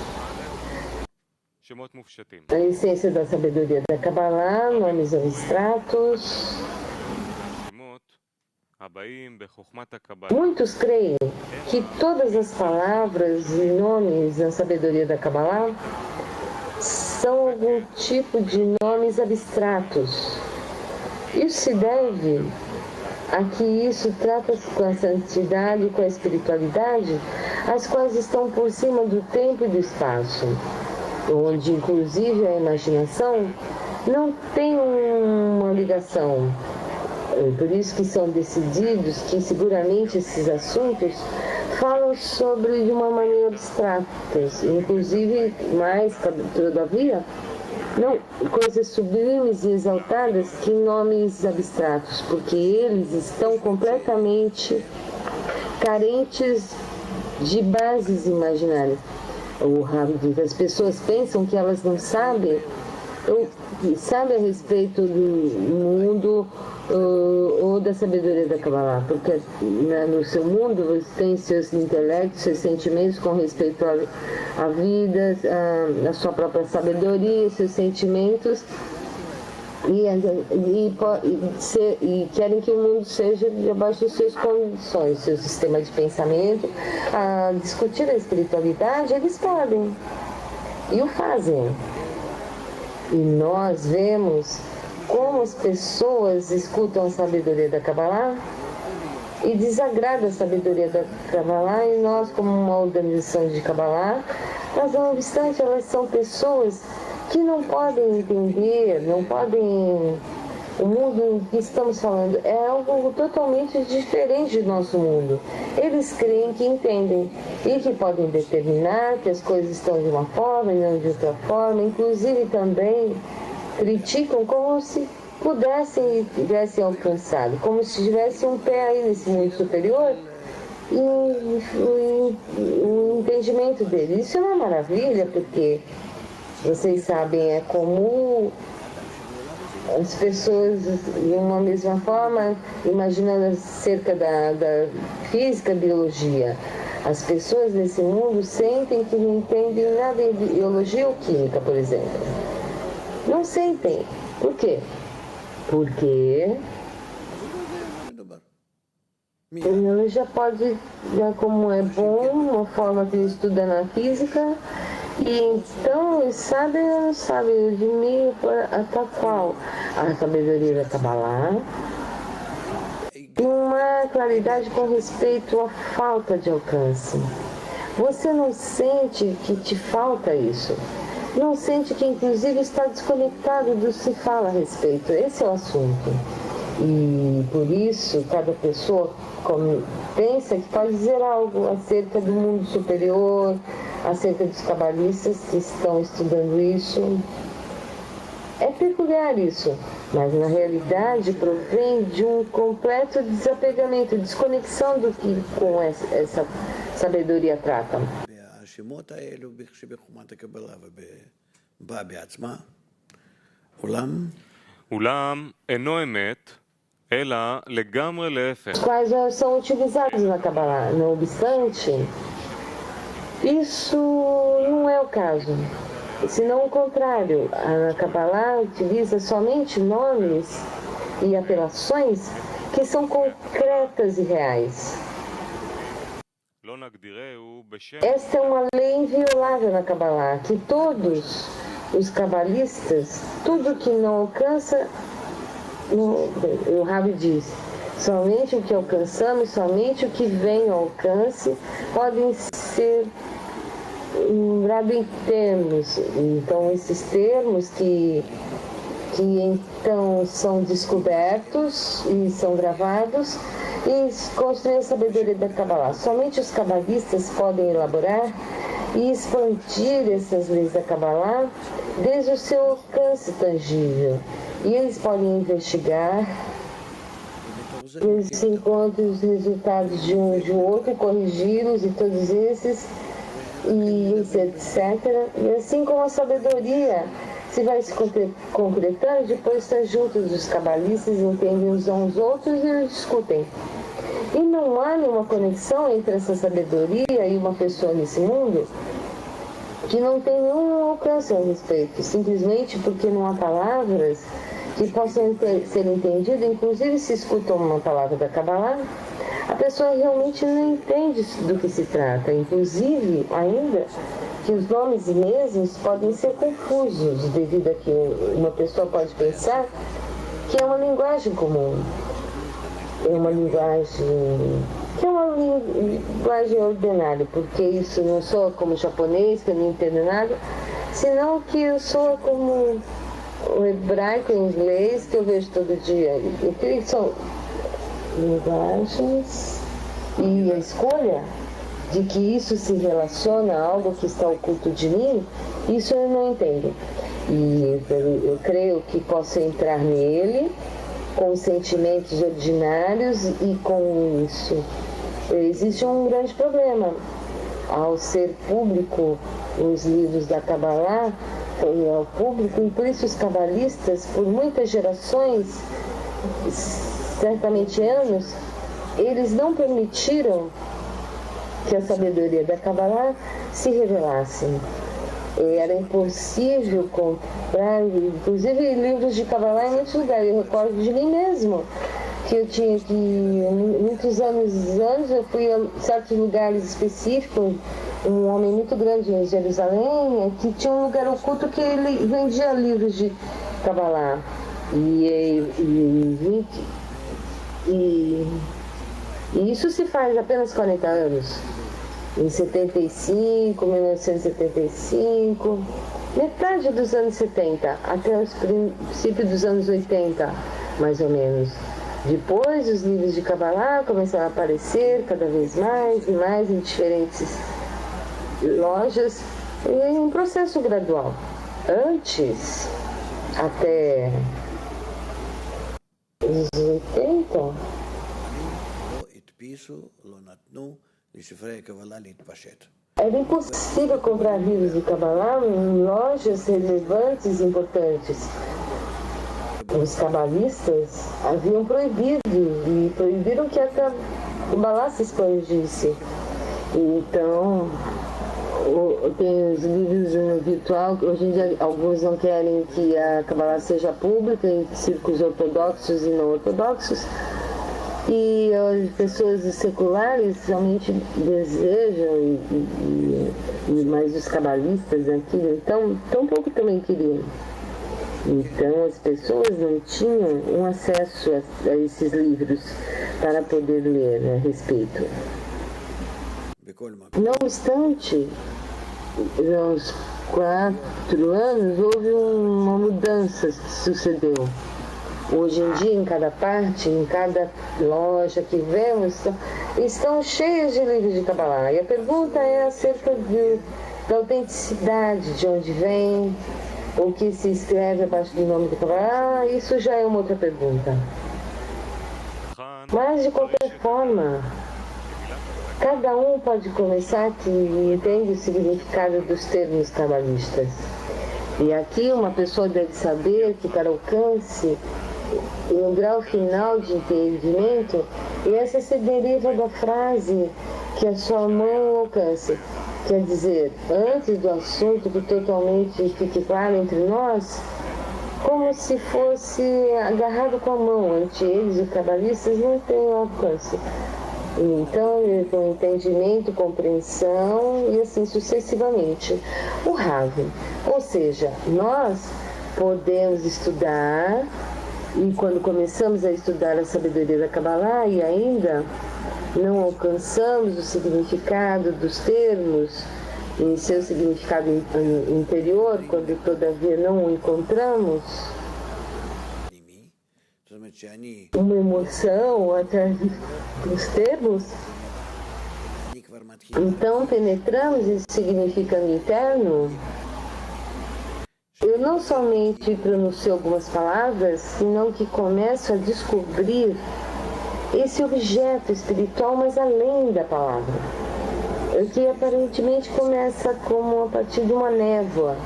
A essência da sabedoria da Kabbalah, nomes abstratos. Muitos creem que todas as palavras e nomes da sabedoria da Kabbalah são algum tipo de nomes abstratos. Isso se deve Aqui isso trata-se com a santidade e com a espiritualidade, as quais estão por cima do tempo e do espaço, onde inclusive a imaginação não tem uma ligação. Por isso que são decididos que seguramente esses assuntos falam sobre de uma maneira abstrata, inclusive mais, todavia, não, coisas sublimes e exaltadas que nomes abstratos, porque eles estão completamente carentes de bases imaginárias. As pessoas pensam que elas não sabem, sabem a respeito do mundo ou da sabedoria da Kabbalah, porque no seu mundo você tem seus intelectos, seus sentimentos com respeito à vida, a sua própria sabedoria, seus sentimentos, e querem que o mundo seja debaixo de suas condições, seu sistema de pensamento. A discutir a espiritualidade, eles podem e o fazem. E nós vemos como as pessoas escutam a sabedoria da Kabbalah e desagradam a sabedoria da Kabbalah, e nós, como uma organização de Kabbalah, mas não obstante, elas são pessoas que não podem entender, não podem... O mundo que estamos falando é algo totalmente diferente do nosso mundo. Eles creem que entendem e que podem determinar que as coisas estão de uma forma e não de outra forma. Inclusive também criticam como se pudessem e tivessem alcançado, como se tivesse um pé aí nesse mundo superior e o entendimento deles. Isso é uma maravilha, porque vocês sabem, é como as pessoas, de uma mesma forma, imaginando acerca da física, biologia. As pessoas nesse mundo sentem que não entendem nada de biologia ou química, por exemplo. Não sentem. Por quê? Porque ele já pode, como é bom, uma forma que ele estuda na física, e então ele sabe ou não sabe, de mim a tal qual a sabedoria da Kabbalah, e uma claridade com respeito à falta de alcance. Você não sente que te falta isso. Não sente que, inclusive, está desconectado do que se fala a respeito. Esse é o assunto. E, por isso, cada pessoa pensa que pode dizer algo acerca do mundo superior, acerca dos cabalistas que estão estudando isso. É peculiar isso, mas, na realidade, provém de um completo desapegamento, desconexão do que com essa sabedoria trata. השמות האלו שבחומת הקבלה ובא בעצמה, אולם אינו אמת, אלא לגמרי להפך. Quais são utilizados na Kabbalah. Não obstante, isso não é o caso. Senão o contrário, a Kabbalah utiliza somente nomes e apelações que são concretas e reais. Esta é uma lei inviolável na Kabbalah, que todos os cabalistas, tudo que não alcança, o Rabi diz, somente o que alcançamos, somente o que vem ao alcance, podem ser lembrados em termos. Então, esses termos que então são descobertos e são gravados, e construir a sabedoria da Kabbalah. Somente os cabalistas podem elaborar e expandir essas leis da Kabbalah desde o seu alcance tangível. E eles podem investigar, eles encontram os resultados de um e de outro, corrigi-los e todos esses, e etc. E assim como a sabedoria se vai se concretando, depois estão juntos os cabalistas, entendem uns aos outros e discutem. E não há nenhuma conexão entre essa sabedoria e uma pessoa nesse mundo que não tem nenhum alcance a respeito, simplesmente porque não há palavras que possam ser entendidas. Inclusive, se escutam uma palavra da Kabbalah, a pessoa realmente não entende do que se trata. Inclusive, ainda, que os nomes mesmos podem ser confusos, devido a que uma pessoa pode pensar que é uma linguagem comum. é uma linguagem que é uma linguagem ordinária, porque isso não soa como japonês, que eu não entendo nada, senão que eu soa como o hebraico e o inglês que eu vejo todo dia. Eu creio que são linguagens e a escolha de que isso se relaciona a algo que está oculto de mim, isso eu não entendo. E eu creio que posso entrar nele com sentimentos ordinários e com isso. Existe um grande problema. Ao ser público os livros da Kabbalah, ao público, e por isso os cabalistas, por muitas gerações, certamente anos, eles não permitiram que a sabedoria da Kabbalah se revelasse. Era impossível comprar, inclusive livros de Kabbalah em muitos lugares. Eu recordo de mim mesmo, que eu tinha que, muitos anos antes, eu fui a certos lugares específicos, um homem muito grande em Jerusalém, que tinha um lugar oculto que ele vendia livros de Kabbalah. E isso se faz apenas 40 anos. Em 1975, metade dos anos 70, até os princípios dos anos 80, mais ou menos. Depois, os livros de Kabbalah começaram a aparecer cada vez mais e mais em diferentes lojas, em um processo gradual. Antes, até os 80, era impossível comprar livros de Kabbalah em lojas relevantes e importantes. Os cabalistas haviam proibido, e proibiram que a Kabbalah se expandisse. Então, tem os livros no virtual, hoje em dia alguns não querem que a Kabbalah seja pública em círculos ortodoxos e não ortodoxos. E as pessoas seculares realmente desejam, mas os cabalistas aqui, então, tão pouco também queriam. Então as pessoas não tinham um acesso a esses livros para poder ler a respeito. Não obstante, nos 4 anos houve uma mudança que sucedeu. Hoje em dia, em cada parte, em cada loja que vemos, estão cheias de livros de Kabbalah. E a pergunta é acerca da autenticidade, de onde vem, o que se escreve abaixo do nome de Kabbalah. Isso já é uma outra pergunta. Mas, de qualquer forma, cada um pode começar que entende o significado dos termos cabalistas. E aqui uma pessoa deve saber que para alcance um grau final de entendimento, e essa se deriva da frase que a sua mão alcance. Quer dizer, antes do assunto que totalmente fique claro entre nós, como se fosse agarrado com a mão. Ante eles, os cabalistas não têm alcance. Então, com entendimento, compreensão e assim sucessivamente. O Rav, ou seja, nós podemos estudar, e quando começamos a estudar a sabedoria da Kabbalah e ainda não alcançamos o significado dos termos em seu significado interior, quando todavia não o encontramos, uma emoção atrás dos termos, então penetramos esse significado interno. Eu não somente pronuncio algumas palavras, senão que começo a descobrir esse objeto espiritual mais além da palavra, que aparentemente começa como a partir de uma névoa,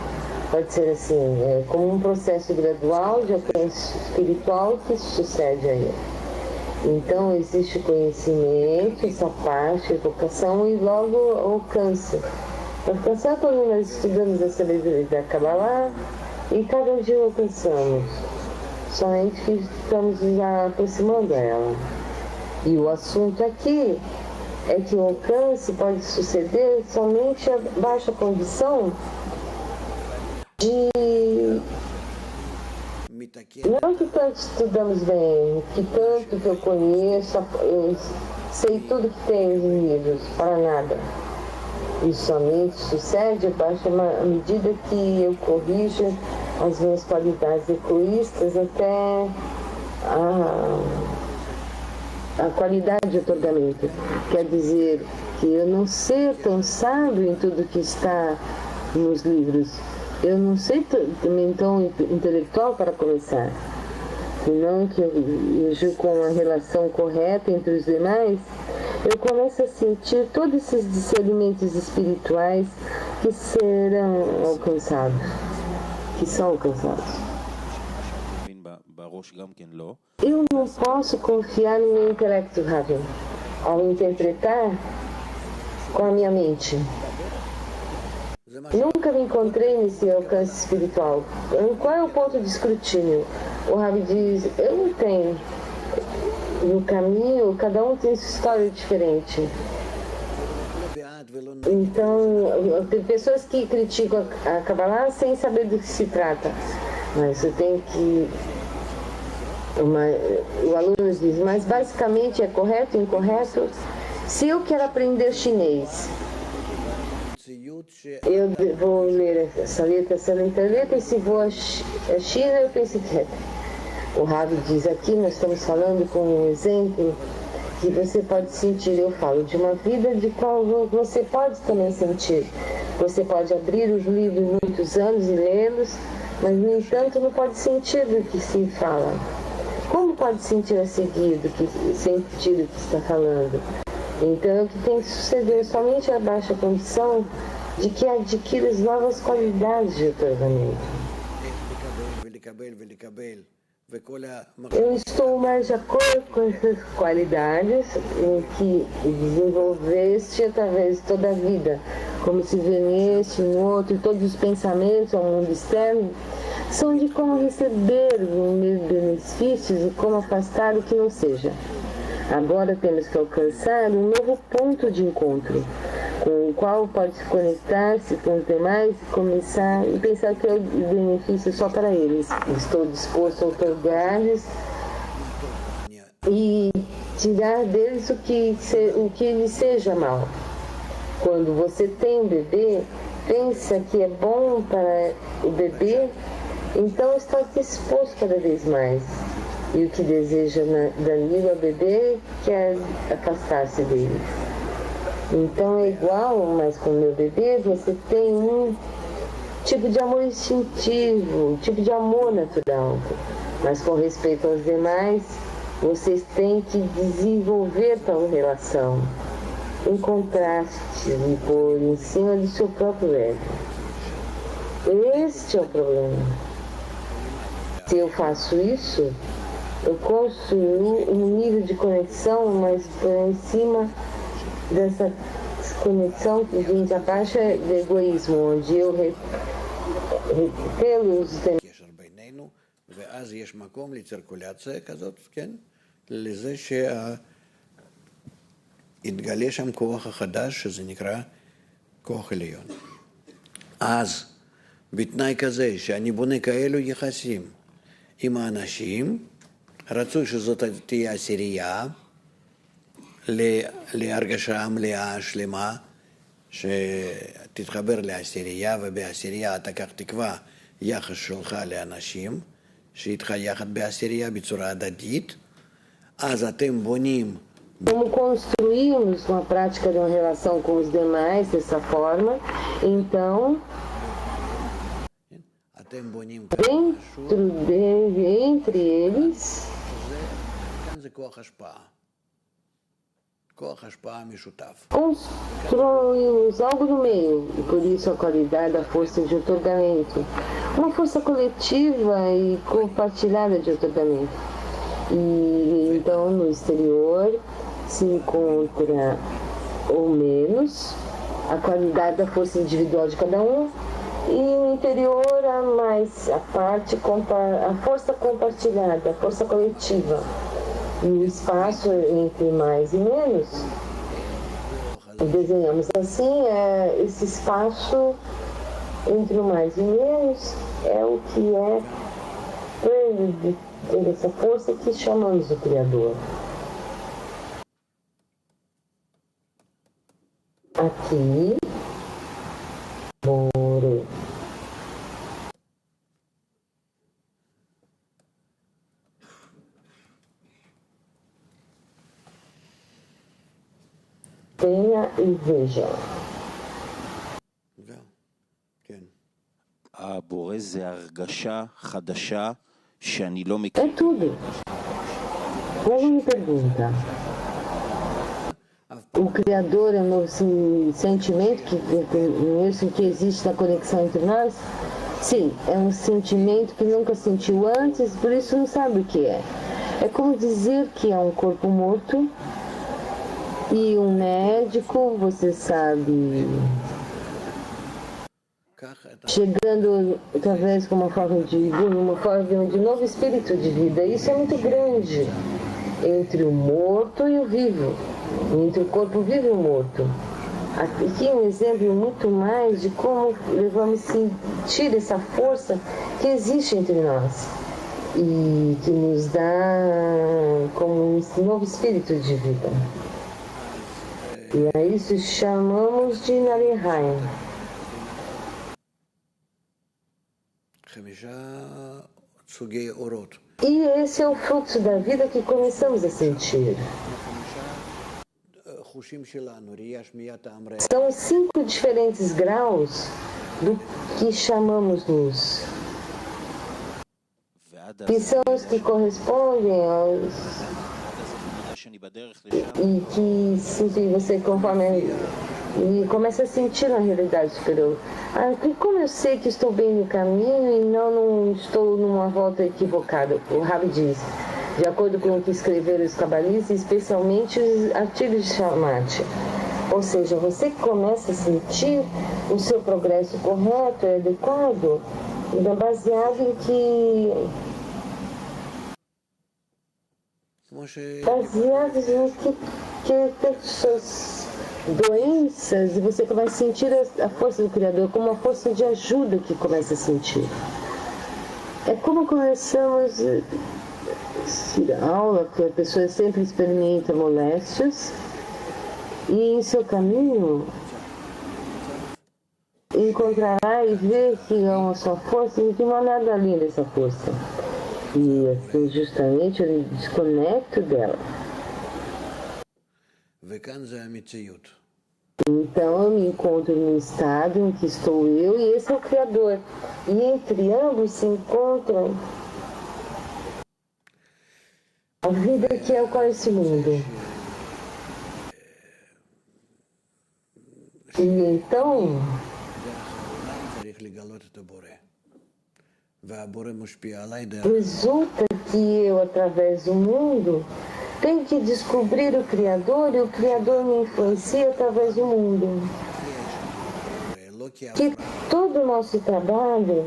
pode ser assim, como um processo gradual de alcance espiritual que sucede a ele. Então existe conhecimento, essa parte, evocação e logo alcance. Alcançar quando nós estudamos a sabedoria da Kabbalah e cada dia alcançamos, somente que estamos já aproximando ela. E o assunto aqui é que o alcance pode suceder somente a baixa condição de Não que tanto estudamos bem, que tanto que eu conheço, eu sei tudo que tem nos livros, para nada. Isso somente sucede à medida que eu corrijo as minhas qualidades egoístas até a qualidade de otorgamento. Quer dizer que eu não ser tão sábio em tudo que está nos livros. Eu não sei também tão intelectual para começar. Senão que eu vejo com a relação correta entre os demais, eu começo a sentir todos esses discernimentos espirituais que serão alcançados, que são alcançados. Eu não posso confiar no meu intelecto, Raven, ao interpretar com a minha mente. Nunca me encontrei nesse alcance espiritual. Qual é o ponto de escrutínio? O Ravi diz, eu não tenho. No caminho, cada um tem sua história diferente. Então, tem pessoas que criticam a Kabbalah sem saber do que se trata. Mas eu tenho que... O aluno diz, mas basicamente é correto, incorreto? Se eu quero aprender chinês, eu vou ler essa letra, e se vou à China, eu penso que é. O Ravi diz aqui, nós estamos falando com um exemplo que você pode sentir. Eu falo de uma vida de qual você pode também sentir. Você pode abrir os livros muitos anos e lê-los, mas, no entanto, não pode sentir do que se fala. Como pode sentir a seguir do que sentir o que está falando? Então, o que tem que suceder somente a baixa condição de que adquira as novas qualidades de otorgamento. Eu estou mais de acordo com essas qualidades em que desenvolveste através de toda a vida, como se vê neste, no outro, e todos os pensamentos ao mundo externo, são de como receber os benefícios e como afastar o que não seja. Agora temos que alcançar um novo ponto de encontro, com o qual pode conectar-se com os demais e começar e pensar que é o benefício só para eles. Estou disposto a otorgar-lhes e tirar deles o que lhes seja mal. Quando você tem um bebê, pensa que é bom para o bebê, então está disposto cada vez mais. E o que deseja Danilo ao bebê quer afastar-se dele. Então é igual, mas com o meu bebê você tem um tipo de amor instintivo, um tipo de amor natural. Mas com respeito aos demais, vocês têm que desenvolver tal relação, em contraste e pôr em cima do seu próprio ego. Este é o problema. Se eu faço isso, eu construo um nível de conexão, mas por em cima dessa conexão que vem da baixa do egoísmo, onde eu repelo os demais. ואז יש מקום לצירקולציה כזאת, כן? לזה שיתגלה שם כוח החדש, שזה נקרא כוח עליון. אז, בתנאי כזה שאני בונה כאלו יחסים עם האנשים, רצוי שזאת תהיה עשירייה, להרגשה מלאה, שלמה, שתתחבר לעשירייה, ובעשירייה אתה כך תקבע יחס שלך לאנשים, שאיתך יחד בעשירייה בצורה הדדית, אז אתם בונים. Como construímos uma prática de uma relação com os demais dessa forma, então, entre eles, construímos algo no meio, e por isso a qualidade da força de otorgamento, uma força coletiva e compartilhada de otorgamento. E então no exterior se encontra ou menos a qualidade da força individual de cada um, e no interior há mais a força compartilhada, a força coletiva. E o espaço entre mais e menos, desenhamos assim, esse espaço entre o mais e menos é o que é de essa força que chamamos o Criador. Aqui, Bore. Tenha e veja. הבורא זה הרגשה חדשה שאני לא מכיר. É tudo. Povo me pergunta. O Criador é um novo sentimento que existe na conexão entre nós? Sim, é um sentimento que nunca sentiu antes, por isso não sabe o que é. É como dizer que é um corpo morto e um médico, você sabe, chegando através de uma forma de novo espírito de vida. Isso é muito grande entre o morto e o vivo, entre o corpo vivo e o morto. Aqui um exemplo muito mais de como vamos sentir essa força que existe entre nós e que nos dá como um novo espírito de vida. E a isso chamamos de Narihaim. E esse é o fluxo da vida que começamos a sentir. São 5 diferentes graus do que chamamos luz. Que são os que correspondem aos... E que você conforme e começa a sentir na realidade superior. Como eu sei que estou bem no caminho e não estou numa volta equivocada? O Rabi diz, de acordo com o que escreveram os cabalistas, especialmente os artigos de Shamati. Ou seja, você começa a sentir o seu progresso correto e adequado, baseado em que... Baseados em que suas doenças, você começa a sentir a força do Criador como uma força de ajuda que começa a sentir. É como começamos a aula, que a pessoa sempre experimenta moléstias e em seu caminho encontrará e ver que é uma sua força e de uma nada além dessa força. E assim, justamente, eu me desconecto dela. Então, eu me encontro no estado em que estou eu e esse é o Criador. E entre ambos se encontram a vida que é o qual é esse mundo. E então... resulta que eu, através do mundo, tenho que descobrir o Criador e o Criador me influencia através do mundo. Que todo o nosso trabalho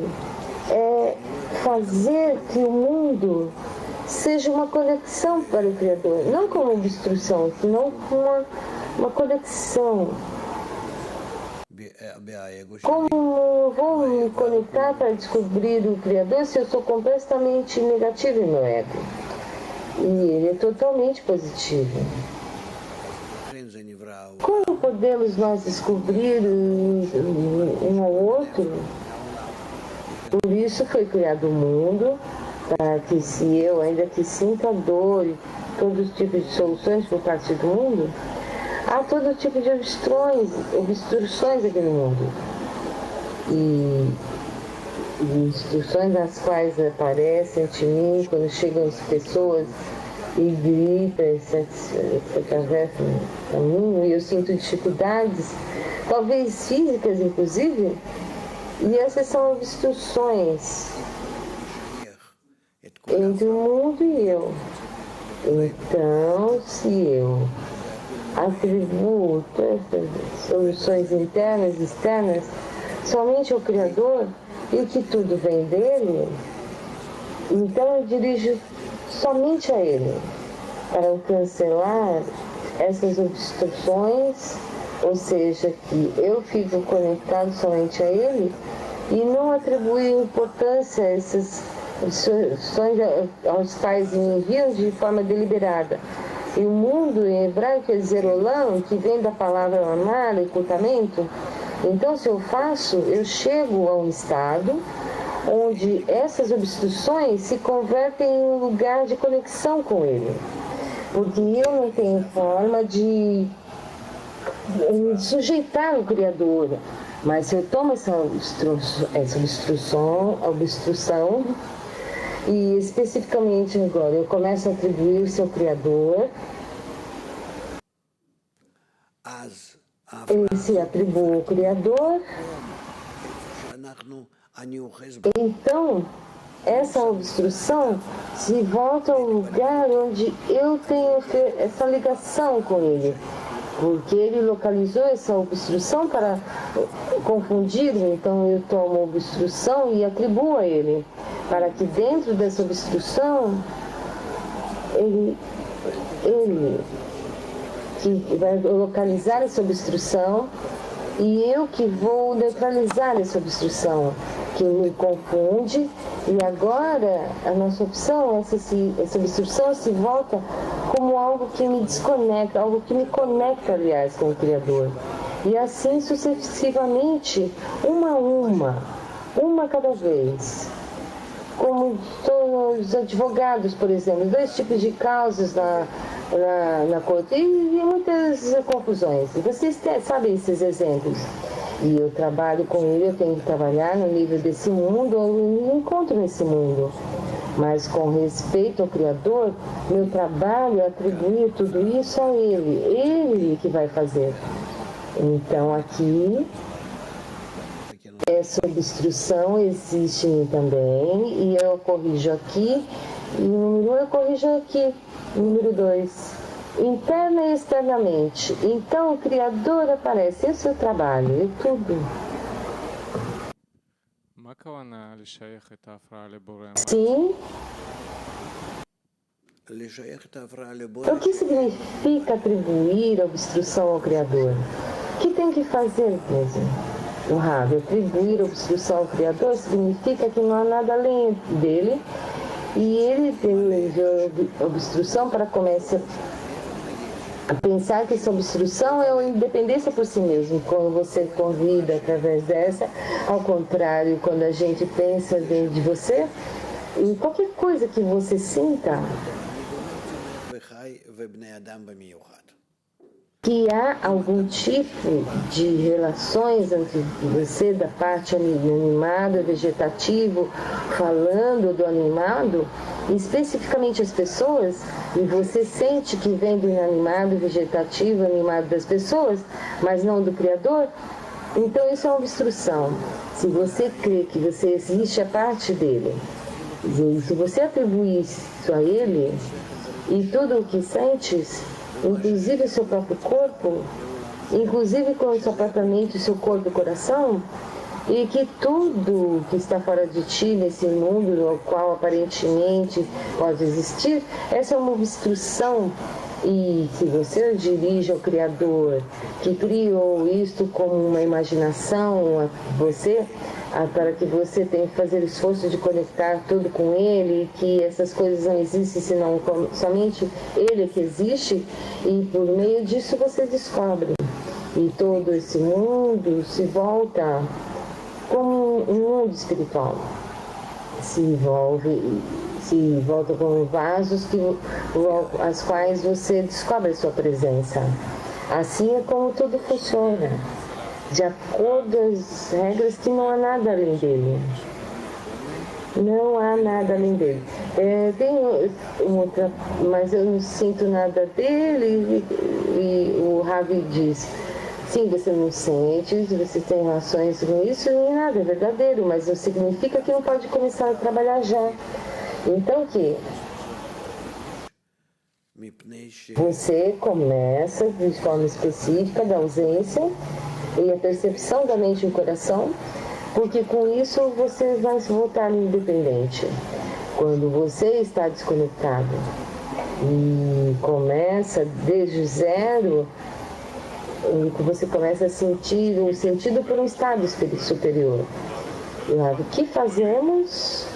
é fazer que o mundo seja uma conexão para o Criador, não como obstrução, senão como uma conexão. Como vou me conectar para descobrir o Criador se eu sou completamente negativo em meu ego? E ele é totalmente positivo. Como podemos nós descobrir um ao outro? Por isso foi criado o mundo, para que se eu, ainda que sinta dor e todos os tipos de soluções por parte do mundo, há todo tipo de obstruções aqui no mundo. E instruções as quais aparecem ante mim quando chegam as pessoas e gritam, se atravessam o caminho e eu sinto dificuldades, talvez físicas inclusive, e essas são obstruções entre o mundo e eu. Então, se eu atribuo todas essas soluções internas e externas somente ao Criador e que tudo vem dele, então eu dirijo somente a ele para cancelar essas obstruções, ou seja, que eu fico conectado somente a ele e não atribuir importância a essas instruções aos pais me enviam de forma deliberada. E o mundo em hebraico é zerolam, que vem da palavra amar, encurtamento. Então, se eu faço, eu chego a um estado onde essas obstruções se convertem em um lugar de conexão com ele. Porque eu não tenho forma de me sujeitar ao Criador. Mas se eu tomo essa obstrução, e especificamente agora eu começo a atribuir-se ao Criador, ele se atribui ao Criador, então essa obstrução se volta ao lugar onde eu tenho essa ligação com ele. Porque ele localizou essa obstrução para confundir-me, então eu tomo a obstrução e atribuo a ele, para que dentro dessa obstrução, ele que vai localizar essa obstrução e eu que vou neutralizar essa obstrução, que me confunde, e agora a nossa opção, essa obstrução se volta como algo que me desconecta, algo que me conecta, aliás, com o Criador. E assim sucessivamente, uma cada vez. Como todos os advogados, por exemplo, 2 tipos de causas na corte e muitas confusões. Vocês sabem esses exemplos. E eu trabalho com ele, eu tenho que trabalhar no nível desse mundo, eu me encontro nesse mundo. Mas com respeito ao Criador, meu trabalho é atribuir tudo isso a Ele que vai fazer. Então aqui, essa obstrução existe em mim também, e eu corrijo aqui, e número 1 eu corrijo aqui, número 2. Interna e externamente. Então o Criador aparece, esse é o trabalho, é tudo. Sim. O que significa atribuir a obstrução ao Criador? O que tem que fazer mesmo? O Rabi, atribuir a obstrução ao Criador significa que não há nada além dele, e ele tem a obstrução para começar a pensar que essa obstrução é uma independência por si mesmo. Quando você convida através dessa, ao contrário, quando a gente pensa dentro de você, em qualquer coisa que você sinta, que há algum tipo de relações entre você, da parte animada, vegetativo, falando do animado, especificamente as pessoas, e você sente que vem do inanimado, vegetativo, animado das pessoas, mas não do Criador, então isso é uma obstrução. Se você crê que você existe a parte dele, e se você atribuir isso a ele, e tudo o que sentes, inclusive o seu próprio corpo, inclusive com o seu próprio mente, o seu corpo e coração, e que tudo que está fora de ti, nesse mundo no qual aparentemente pode existir, essa é uma obstrução. E se você dirige ao Criador, que criou isto como uma imaginação a você, para que você tenha que fazer esforço de conectar tudo com Ele, que essas coisas não existem senão somente Ele que existe, e por meio disso você descobre. E todo esse mundo se volta como um mundo espiritual. Se volta como vasos as quais você descobre a sua presença. Assim é como tudo funciona, de acordo com as regras que não há nada além dele. Não há nada além dele. Tem outra, mas eu não sinto nada dele, e o Rabi diz, sim, você não sente, você tem relações com isso, nem nada, é verdadeiro, mas não significa que não pode começar a trabalhar já. Então que você começa de forma específica da ausência e a percepção da mente e do coração, porque com isso você vai se voltar independente. Quando você está desconectado e começa desde o zero, você começa a sentir um sentido por um estado superior. O que fazemos?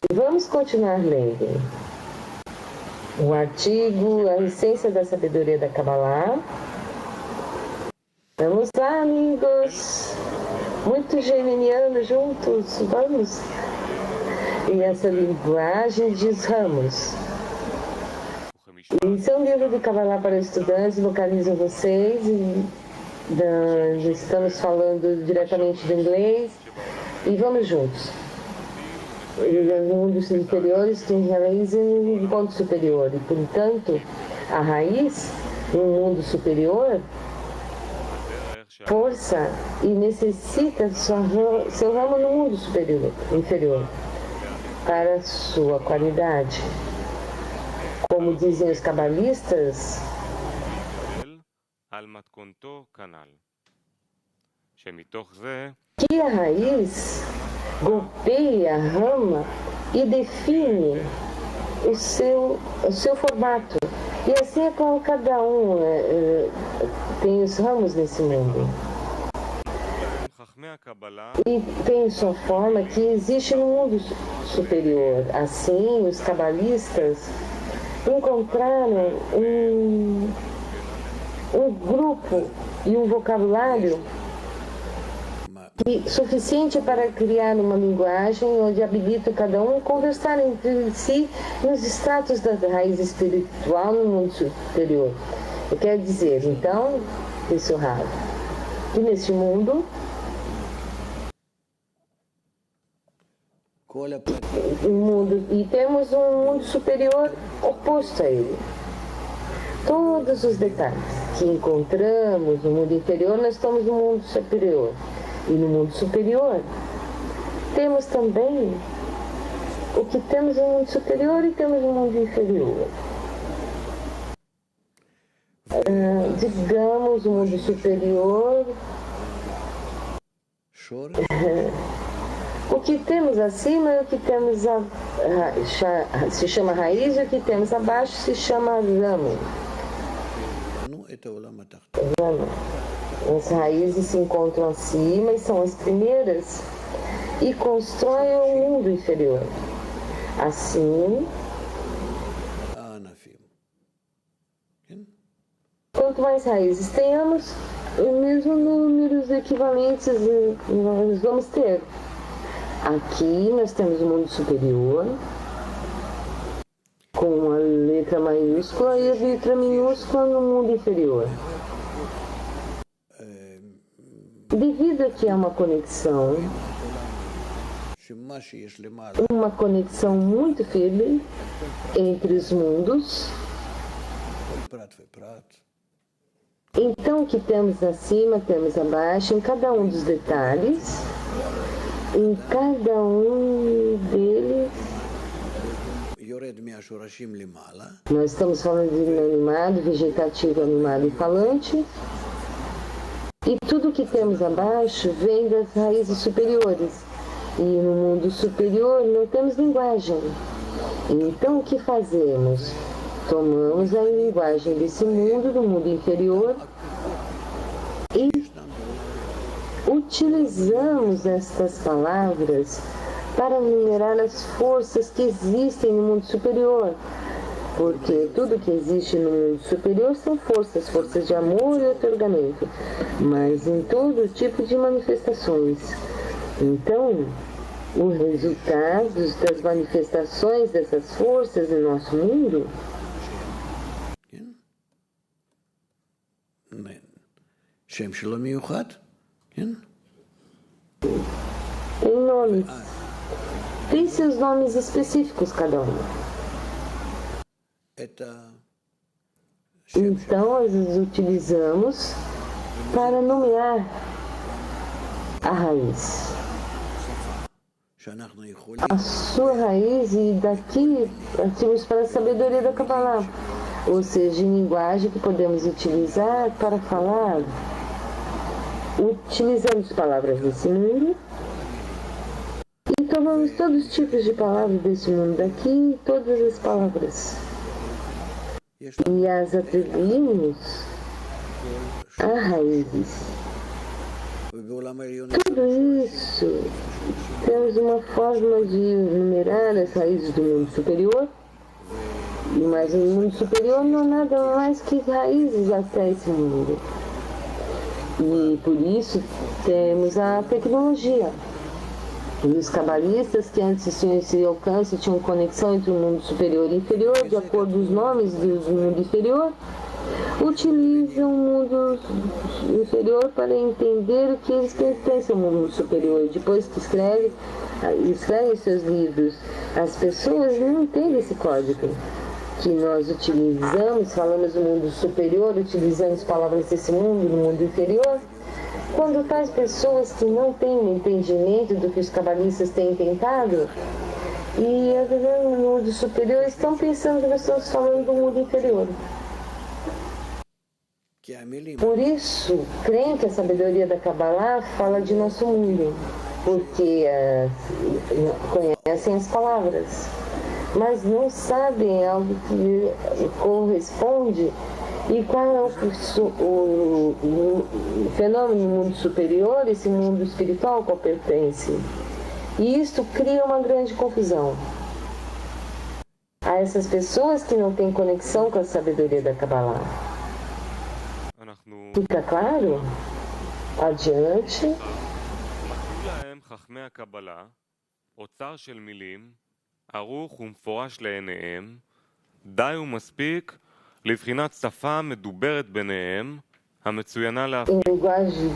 Vamos continuar lendo o artigo A Essência da Sabedoria da Kabbalah. Vamos lá, amigos. Muito geminiano juntos. Vamos. E essa linguagem de ramos. Esse é um livro de Kabbalah para estudantes. Localizo vocês. Estamos falando diretamente do inglês. E vamos juntos. No mundo superior tem raiz em um ponto superior. E, portanto, a raiz no mundo superior força e necessita seu ramo no mundo inferior para sua qualidade. Como dizem os cabalistas, que a raiz golpeia a rama e define o seu formato. E assim é como cada um tem os ramos nesse mundo. E tem sua forma que existe no mundo superior. Assim, os cabalistas encontraram um grupo e um vocabulário suficiente para criar uma linguagem onde habilita cada um a conversar entre si nos status da raiz espiritual no mundo superior. Eu quero dizer, então, pessoal, que neste mundo, e temos um mundo superior oposto a ele. Todos os detalhes que encontramos no mundo inferior, nós estamos no mundo superior. E no mundo superior, temos também o que temos no mundo superior e temos no mundo inferior. Digamos, o mundo superior, o que temos acima é o que temos se chama raiz, e o que temos abaixo se chama ramo. As raízes se encontram acima e são as primeiras e constroem o mundo inferior. Assim, quanto mais raízes tenhamos, o mesmo número de equivalentes nós vamos ter. Aqui nós temos o mundo superior, com a letra maiúscula e a letra minúscula no mundo inferior. Devido a que há uma conexão muito firme entre os mundos, então o que temos acima, temos abaixo, em cada um dos detalhes, em cada um deles. Nós estamos falando de inanimado, vegetativo, animado e falante. E tudo que temos abaixo vem das raízes superiores. E no mundo superior não temos linguagem. Então o que fazemos? Tomamos a linguagem desse mundo, do mundo inferior, e utilizamos estas palavras para numerar as forças que existem no mundo superior. Porque tudo que existe no mundo superior são forças de amor e otorgamento, mas em todo tipo de manifestações. Então, os resultados das manifestações dessas forças em nosso mundo tem nomes. Tem seus nomes específicos cada um. Então, nós os utilizamos para nomear a raiz. A sua raiz, e daqui partimos para a sabedoria da Kabbalah, ou seja, em linguagem que podemos utilizar para falar. Utilizamos palavras desse mundo e tomamos todos os tipos de palavras desse mundo daqui, todas as palavras. E as atribuímos a raízes. Tudo isso temos uma forma de numerar as raízes do mundo superior, mas o mundo superior não é nada mais que raízes até esse mundo. E por isso temos a tecnologia. E os cabalistas que antes tinham esse alcance, tinham conexão entre o mundo superior e inferior, de acordo com os nomes do mundo inferior, utilizam o mundo inferior para entender o que eles pertencem ao mundo superior. Depois que escrevem seus livros, as pessoas não entendem esse código que nós utilizamos, falamos do mundo superior, utilizamos palavras desse mundo, no mundo inferior. Quando tais pessoas que não têm um entendimento do que os cabalistas têm tentado e no mundo superior estão pensando que nós estamos falando do mundo inferior. Por isso, creem que a sabedoria da Kabbalah fala de nosso mundo, porque conhecem as palavras, mas não sabem algo que corresponde e qual é o fenômeno no mundo superior, esse mundo espiritual ao qual pertence. E isso cria uma grande confusão. A essas pessoas que não têm conexão com a sabedoria da Kabbalah. Fica claro? Adiante. אוצר של מילים, ערוך ומפורש לעיניהם, די ומספיק לבחינת שפה מדוברת ביניהם, המצוינה להפעיל. Em linguagem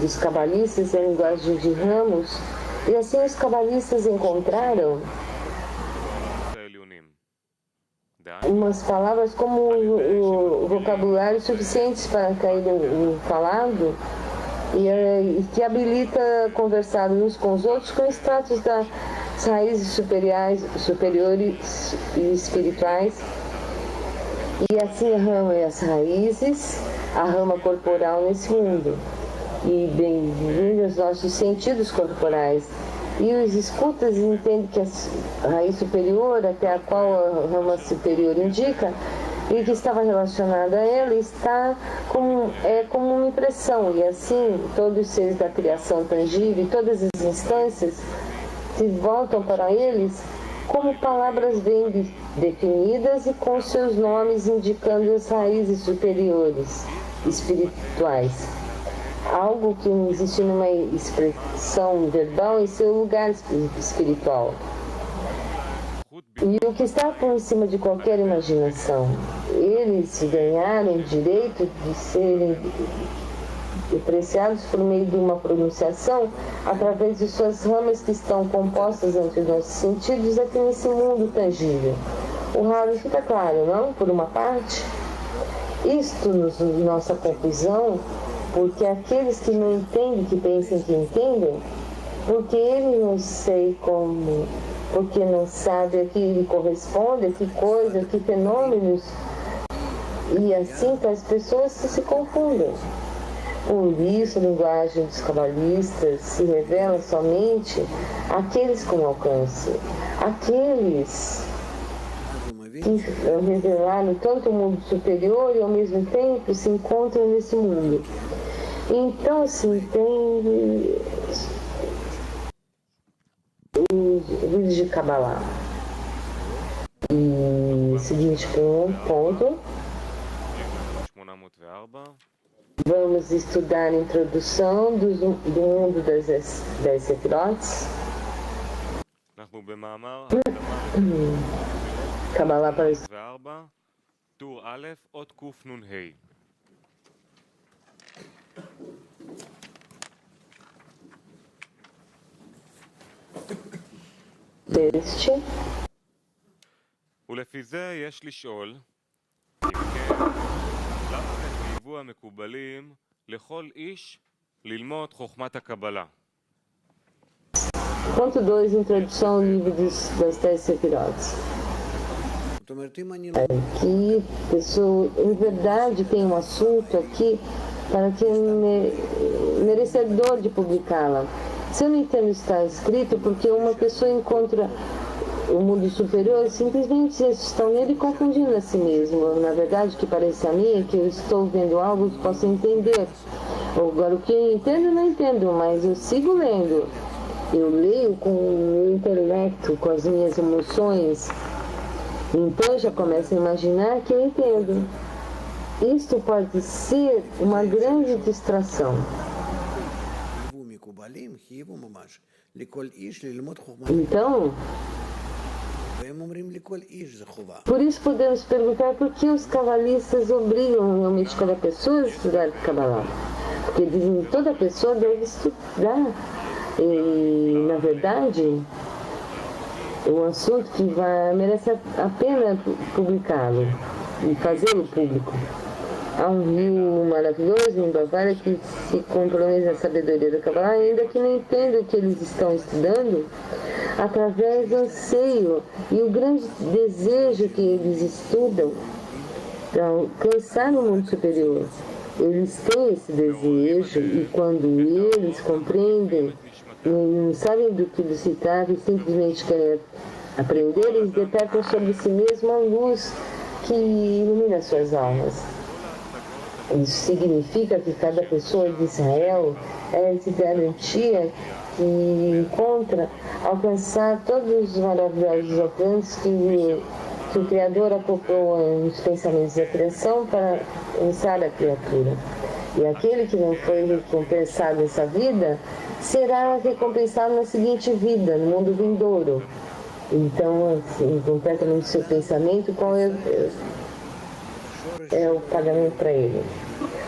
dos cabalistas, em linguagem de ramos, e assim os cabalistas encontraram umas palavras como o vocabulário suficientes para cair no falado e que habilita conversar uns com os outros com status das raízes superiores e espirituais. E assim a rama e as raízes, a rama corporal nesse mundo. E bem-vindos os nossos sentidos corporais. E os escutas entendem que a raiz superior, até a qual a rama superior indica, e que estava relacionada a ela, está como uma impressão. E assim, todos os seres da criação tangível, todas as instâncias se voltam para eles como palavras bem definidas e com seus nomes indicando as raízes superiores, espirituais. Algo que não existe numa expressão verbal em seu lugar espiritual. E o que está por cima de qualquer imaginação. Eles ganharam o direito de serem apreciados por meio de uma pronunciação através de suas ramas que estão compostas entre nossos sentidos aqui nesse mundo tangível. O raro fica claro, não? Por uma parte, isto nossa confusão, porque aqueles que não entendem, que pensam que entendem, porque ele não sei como, porque não sabe a que ele corresponde, a que coisa, a que fenômenos, e assim que as pessoas se confundem. Por isso, a linguagem dos cabalistas se revela somente àqueles com alcance, aqueles que revelaram tanto o mundo superior e ao mesmo tempo se encontram nesse mundo. Então se entende os livros de Kabbalah. E seguinte ponto. Vamos estudar a introdução do mundo das 10 Sefirotes. Kabbalah para isso. Teste. ולפי זה יש לשאול, אם כן, למה חייבו המקובלים לכל איש ללמוד חוכמת הקבלה? Ponto 2, introdução ao livro das 10 Sefirotes. Aqui, pessoa, em verdade, tem um assunto aqui para que merecedor de publicá-la. Se eu não entendo o que está escrito, porque uma pessoa encontra o mundo superior, simplesmente estão nele confundindo a si mesmo. Na verdade, o que parece a mim é que eu estou vendo algo que posso entender. Agora, o que eu entendo, não entendo, mas eu sigo lendo. eu leio com o meu intelecto, com as minhas emoções, então eu já começo a imaginar que eu entendo. Isto pode ser uma grande distração. Então, por isso podemos perguntar por que os cabalistas obrigam realmente cada pessoa a estudar Kabbalah. Porque dizem que toda pessoa deve estudar. E, na verdade, é um assunto que merece a pena publicá-lo e fazê-lo público. Há um rio maravilhoso em Bavária que se compromete na sabedoria da Kabbalah, ainda que não entenda o que eles estão estudando, através do anseio e o grande desejo que eles estudam para alcançar o mundo superior. Eles têm esse desejo e quando eles compreendem e não sabem do que se trata e simplesmente querem aprender, eles detectam sobre si mesmos a luz que ilumina suas almas. Isso significa que cada pessoa de Israel se garantia que encontra alcançar todos os maravilhosos alcances que o Criador acoplou nos pensamentos da criação para alcançar a criatura. E aquele que não foi recompensado nessa vida será recompensado na seguinte vida, no mundo vindouro. Então, assim, completamente seu pensamento, qual é o pagamento para ele.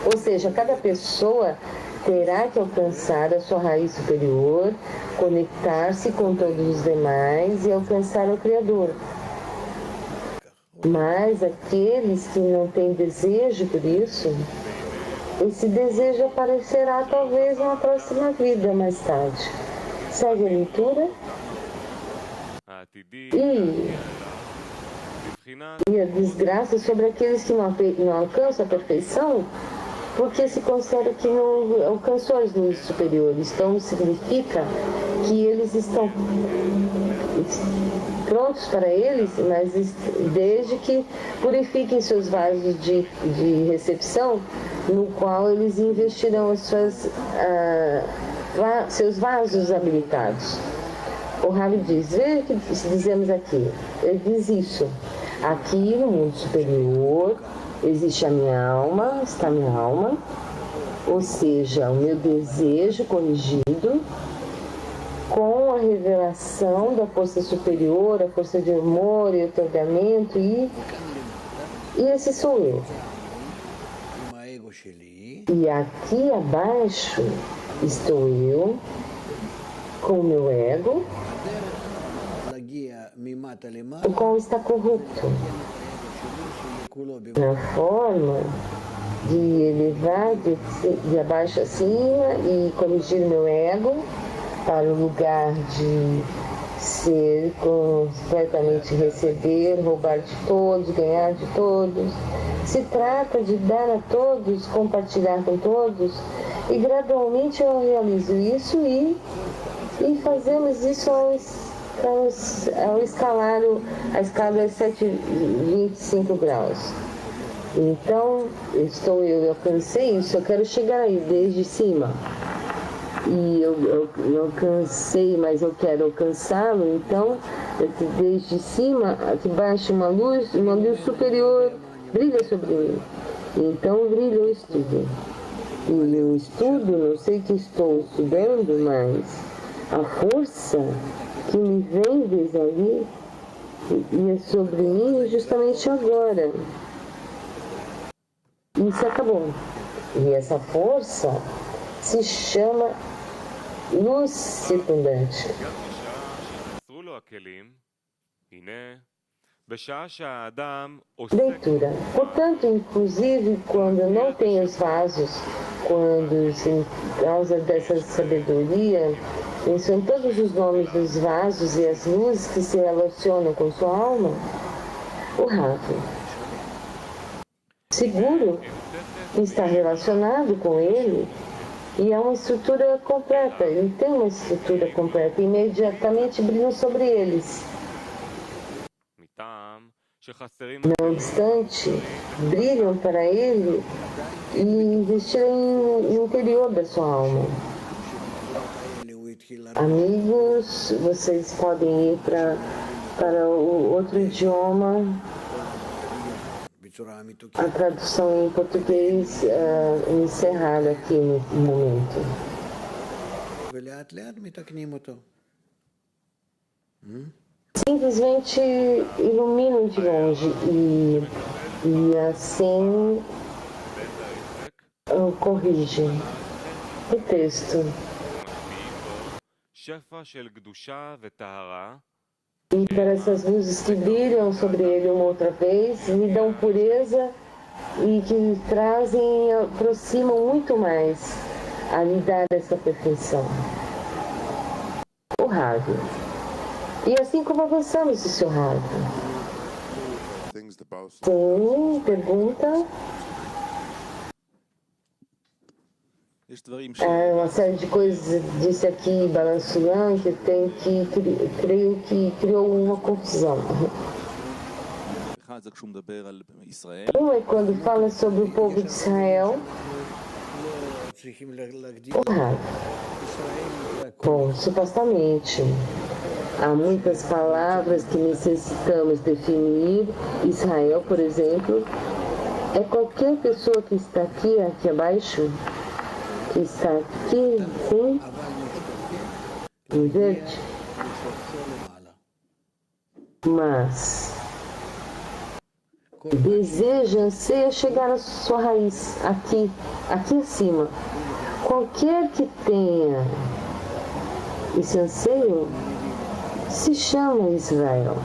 Ou seja, cada pessoa terá que alcançar a sua raiz superior, conectar-se com todos os demais e alcançar o Criador. Mas aqueles que não têm desejo por isso, esse desejo aparecerá talvez na próxima vida mais tarde. Segue a leitura. E a desgraça sobre aqueles que não alcançam a perfeição, porque se considera que não alcançou as luzes superiores. Então significa que eles estão prontos para eles, mas desde que purifiquem seus vasos de recepção, no qual eles investirão as seus vasos habilitados. O Rabi diz, veja o que dizemos aqui. Ele diz isso. Aqui no mundo superior existe a minha alma, está a minha alma, ou seja, o meu desejo corrigido com a revelação da força superior, a força de amor e otorgamento, e esse sou eu. E aqui abaixo estou eu com o meu ego, o qual está corrupto, na forma de elevar de abaixo acima e corrigir meu ego para o lugar de ser completamente receber, roubar de todos, ganhar de todos. Se trata de dar a todos, compartilhar com todos, e gradualmente eu realizo isso e fazemos isso ao escalar a escala é 725 graus. Então, eu alcancei isso, eu quero chegar aí desde cima. E eu alcancei, mas eu quero alcançá-lo, então, desde cima, aqui embaixo uma luz superior brilha sobre mim. Então brilha o estudo. E eu estudo, não sei que estou estudando, mas a força que me vem desde ali e é sobre mim justamente agora. Isso acabou. E essa força se chama luz circundante. Leitura. Portanto, inclusive, quando não tem os vasos, quando se causa dessa sabedoria, são todos os nomes dos vasos e as luzes que se relacionam com sua alma, o rato seguro está relacionado com ele e é uma estrutura completa. Ele tem uma estrutura completa e imediatamente brilham sobre eles. Não obstante, brilham para ele e investiram no interior da sua alma. Amigos, vocês podem ir para o outro idioma. A tradução em português encerrada aqui no momento. Simplesmente iluminam de longe e assim corrigem o texto. E para essas luzes que brilham sobre ele uma outra vez, lhe dão pureza e que trazem, aproximam muito mais a lhe dar essa perfeição. O Rav. E assim como avançamos, Sr. Rav. Sim, pergunta. Uma série de coisas disse aqui Balançulan que creio que criou uma confusão. Um é quando fala sobre o povo de Israel. Bom, supostamente há muitas palavras que necessitamos definir. Israel, por exemplo, é qualquer pessoa que está aqui abaixo. Está aqui, sim, em verde, mas deseja, anseia chegar à sua raiz, aqui acima. Qualquer que tenha esse anseio se chama Israel.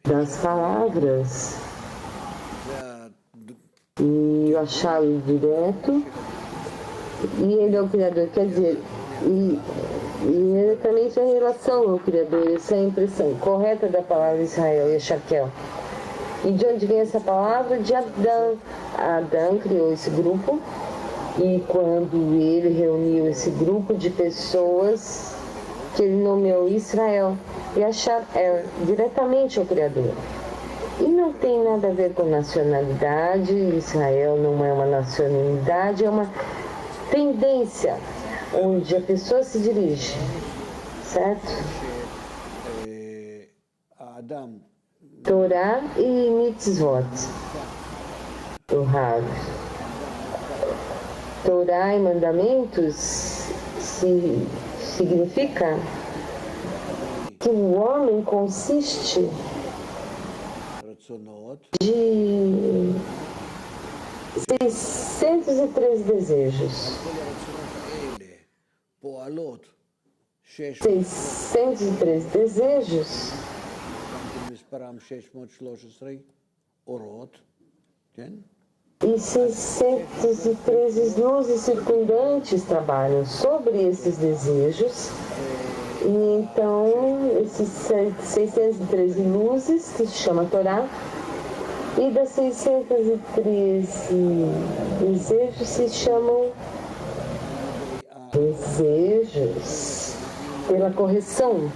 Das palavras e achá-lo direto, e ele é o Criador, quer dizer, e diretamente a relação ao Criador, essa é a impressão correta da palavra Israel e Shaquel. E de onde vem essa palavra? De Adão. Adão criou esse grupo, e quando ele reuniu esse grupo de pessoas, que ele nomeou Israel, e achar diretamente ao Criador. E não tem nada a ver com nacionalidade. Israel não é uma nacionalidade, é uma tendência onde a pessoa se dirige, certo? Torá e mitzvot. O Rav. Torá e mandamentos significa que o homem consiste de 603 desejos. 603 desejos e 613 luzes circundantes trabalham sobre esses desejos. E então, esses 613 luzes, que se chama Torá, e das 613 desejos se chamam desejos. Pela correção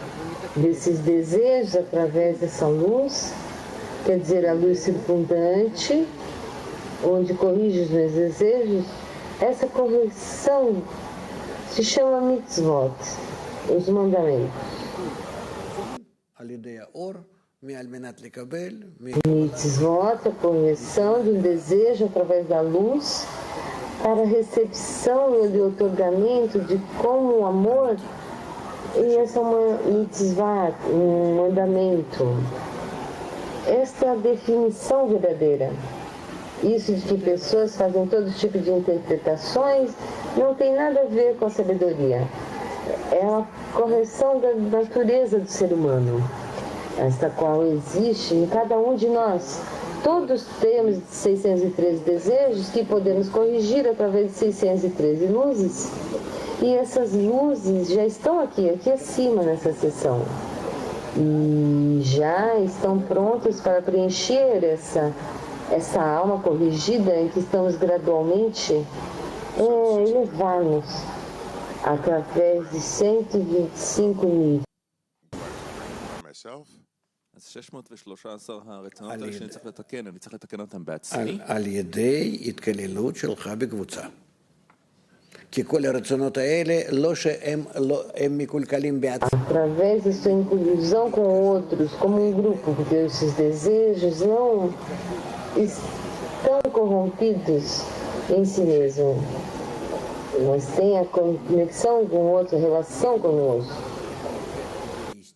desses desejos através dessa luz, quer dizer, a luz circundante, onde corrige os meus desejos, essa correção se chama mitzvot. Os mandamentos. Mitzvot, a correção do desejo através da luz, para a recepção e o otorgamento de como o amor, e essa é uma mitzvah, um mandamento. Esta é a definição verdadeira. Isso de que pessoas fazem todo tipo de interpretações não tem nada a ver com a sabedoria. É a correção da natureza do ser humano, esta qual existe em cada um de nós. Todos temos 613 desejos que podemos corrigir através de 613 luzes. E essas luzes já estão aqui acima nessa sessão. E já estão prontas para preencher essa alma corrigida em que estamos gradualmente elevar-nos através de 125 níveis. אז 613 הרצונות האלה שאני צריך לתקן, אני צריך לתקן אותם בעצמי. על ידי התקללות שלך בקבוצה. כי כל הרצונות האלה, לא שהם מקולקלים בעצמם. Através da sua inclusão com outros, como um grupo, porque esses desejos não estão corrompidos em si mesmo, mas tem a conexão com o outro, a relação conosco,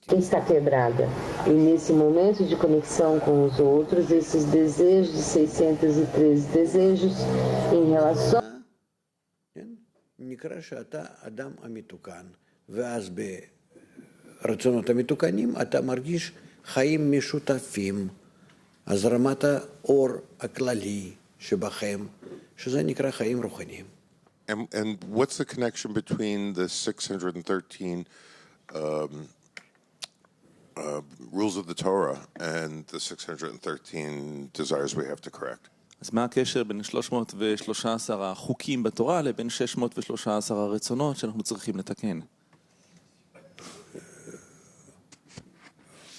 que está quebrada. E nesse momento de conexão com os outros, esses desejos, 613 desejos, em relação... נקרא שאתה אדם המתוקן, ואז ברצונות המתוקנים אתה מרגיש חיים משותפים, הזרמת האור הכללי שבכם, שזה נקרא חיים רוחניים. And what's the connection between the 613 rules of the Torah and the 613 desires we have to correct? אז מה הקשר בין 313 החוקים בתורה לבין 613 הרצונות שאנחנו צריכים לתקן?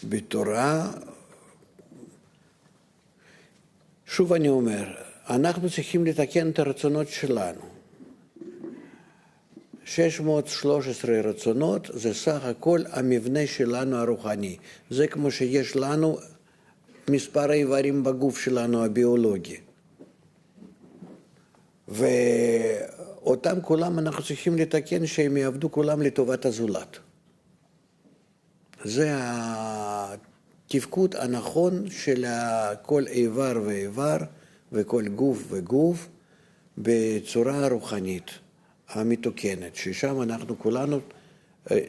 בתורה, שוב אני אומר, אנחנו צריכים לתקן את הרצונות שלנו. 613 רצונות זה סך הכל המבנה שלנו הרוחני. זה כמו שיש לנו מספר האיברים בגוף שלנו הביולוגי. ואותם כולם אנחנו צריכים לתקן שהם יעבדו כולם לטובת הזולת. זה התפקוד הנכון של כל איבר ואיבר וכל גוף וגוף בצורה רוחנית המתוקנת, ששם אנחנו כולנו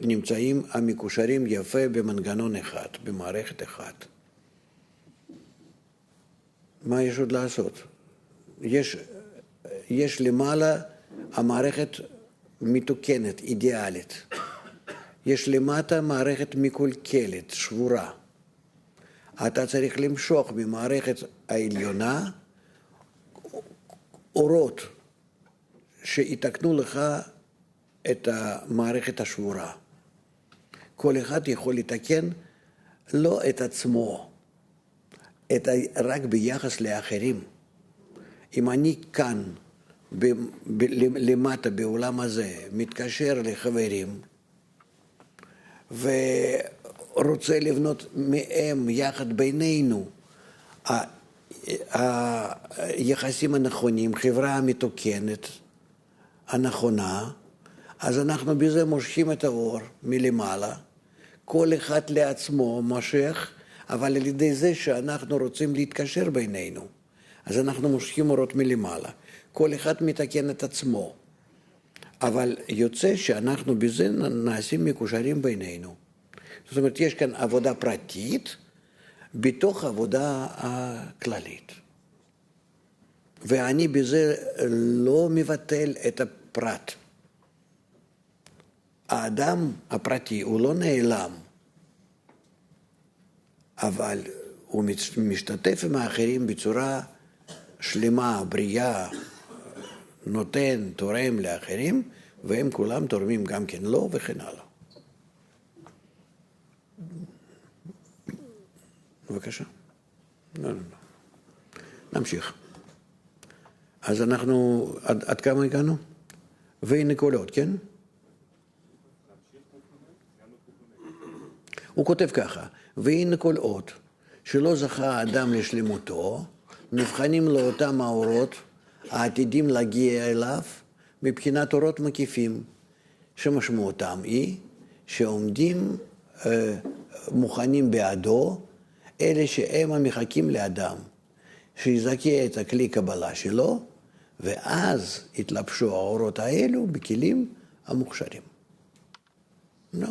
נמצאים המקושרים יפה במנגנון אחד, במערכת אחת. מה יש עוד לעשות? יש למעלה המערכת מתוקנת, אידיאלית. יש למטה מערכת מקולקלת, שבורה. אתה צריך למשוך ממערכת העליונה אורות שיתקנו לך את המערכת השבורה. כל אחד יכול לתקן לא את עצמו, רק ביחס לאחרים. אם אני כאן, למטה בעולם הזה, מתקשר לחברים, ורוצה לבנות מהם יחד בינינו היחסים הנכונים, חברה המתוקנת, הנכונה, אז אנחנו בזה מושכים את האור מלמעלה, כל אחד לעצמו מושך, אבל על ידי זה שאנחנו רוצים להתקשר בינינו, אז אנחנו מושכים אורות מלמעלה, כל אחד מתקן את עצמו, אבל יוצא שאנחנו בזה נעשים מקושרים בינינו. זאת אומרת, יש כאן עבודה פרטית בתוך עבודה הכללית. ואני בזה לא מבטל את הפרט. האדם הפרטי הוא לא נעלם, אבל הוא משתתף עם האחרים בצורה שלמה, בריאה, נותן, תורם לאחרים, והם כולם תורמים גם כן לו וכן הלאה. בבקשה. לא. נמשיך. אז אנחנו, עד כמה הגענו? והנה כל עוד, כן? הוא כותב ככה, והנה כל עוד, שלא זכה האדם לשלמותו, נבחנים לו אותם האורות, העתידים להגיע אליו, מבחינת אורות מקיפים, שמשמעותם היא שעומדים מוכנים בעדו, אלה שהם המחכים לאדם, שיזכה את הכלי קבלה שלו, ואז התלבשו האורות האלו בכלים המוכשרים. לא.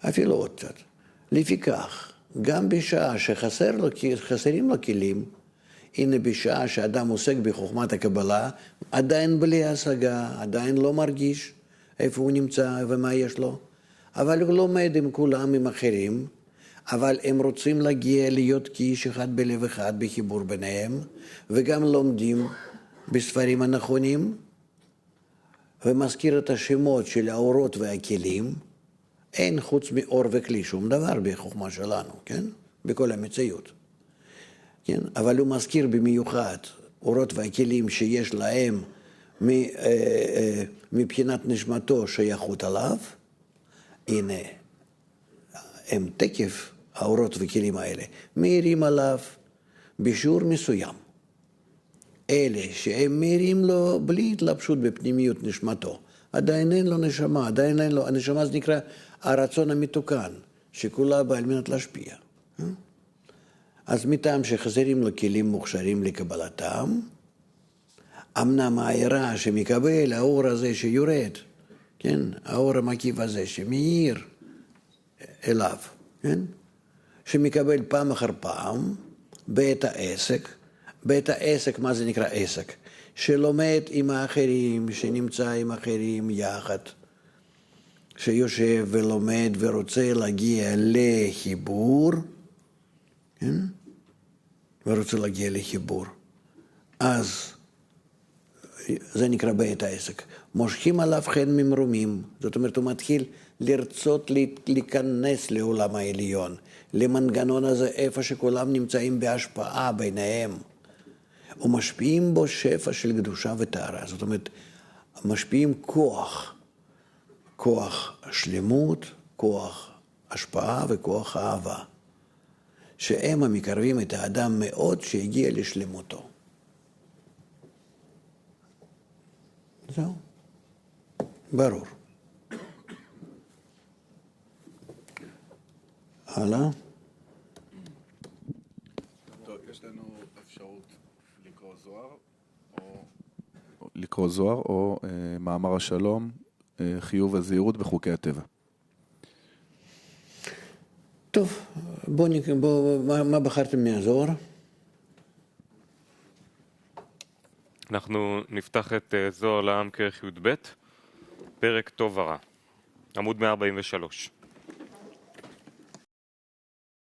אפילו עוד קצת. לפיכך, גם בשעה שחסרים לו כלים, הנה בשעה שאדם עוסק בחוכמת הקבלה, עדיין בלי השגה, עדיין לא מרגיש איפה הוא נמצא ומה יש לו, אבל הוא לומד עם כולם, עם אחרים, אבל הם רוצים להגיע להיות כאיש אחד בלב אחד בחיבור ביניהם, וגם לומדים בספרים הנכונים, ומזכיר את השמות של האורות והכלים, אין חוץ מאור וכלי שום דבר בחוכמה שלנו, כן? בכל המציאות. כן? אבל הוא מזכיר במיוחד האורות והכלים שיש להם מבחינת נשמתו שייכות עליו, הנה, הם תקף, האורות וכלים האלה, מאירים עליו בשיעור מסוים. אלה שהם מאירים לו בלי התלבשות בפנימיות נשמתו, עדיין אין לו נשמה, עדיין אין לו, הנשמה זה נקרא הרצון המתוקן, שכולה בא על מנת להשפיע. אז מטעם שחסרים לו כלים מוכשרים לקבלתם, אמנם העירה שמקבל, האור הזה שיורד, כן, האור המקיף הזה שמאיר אליו, כן, שמקבל פעם אחר פעם בעת העסק, בעת העסק, מה זה נקרא עסק? שלומד עם האחרים, שנמצא עם האחרים יחד, שיושב ולומד ורוצה להגיע לחיבור, כן? ורוצה להגיע לחיבור. אז זה נקרא בעת העסק. מושכים עליו חן ממרומים, זאת אומרת הוא מתחיל לרצות להיכנס לעולם העליון, למנגנון הזה איפה שכולם נמצאים בהשפעה ביניהם, ומשפיעים בו שפע של קדושה וטהרה, זאת אומרת משפיעים כוח שלמות, כוח השפעה וכוח אהבה, שהם המקרבים את האדם מאוד שהגיע לשלמותו. זהו. ברור. הלאה. טוב, יש לנו אפשרות לקרוא זוהר או מאמר השלום, חיוב הזהירות בחוקי הטבע. טוב, מה בחרתם מהזוהר? אנחנו נפתח את זוהר לעם כרך י"ב, פרק טוב ורע, עמוד 143.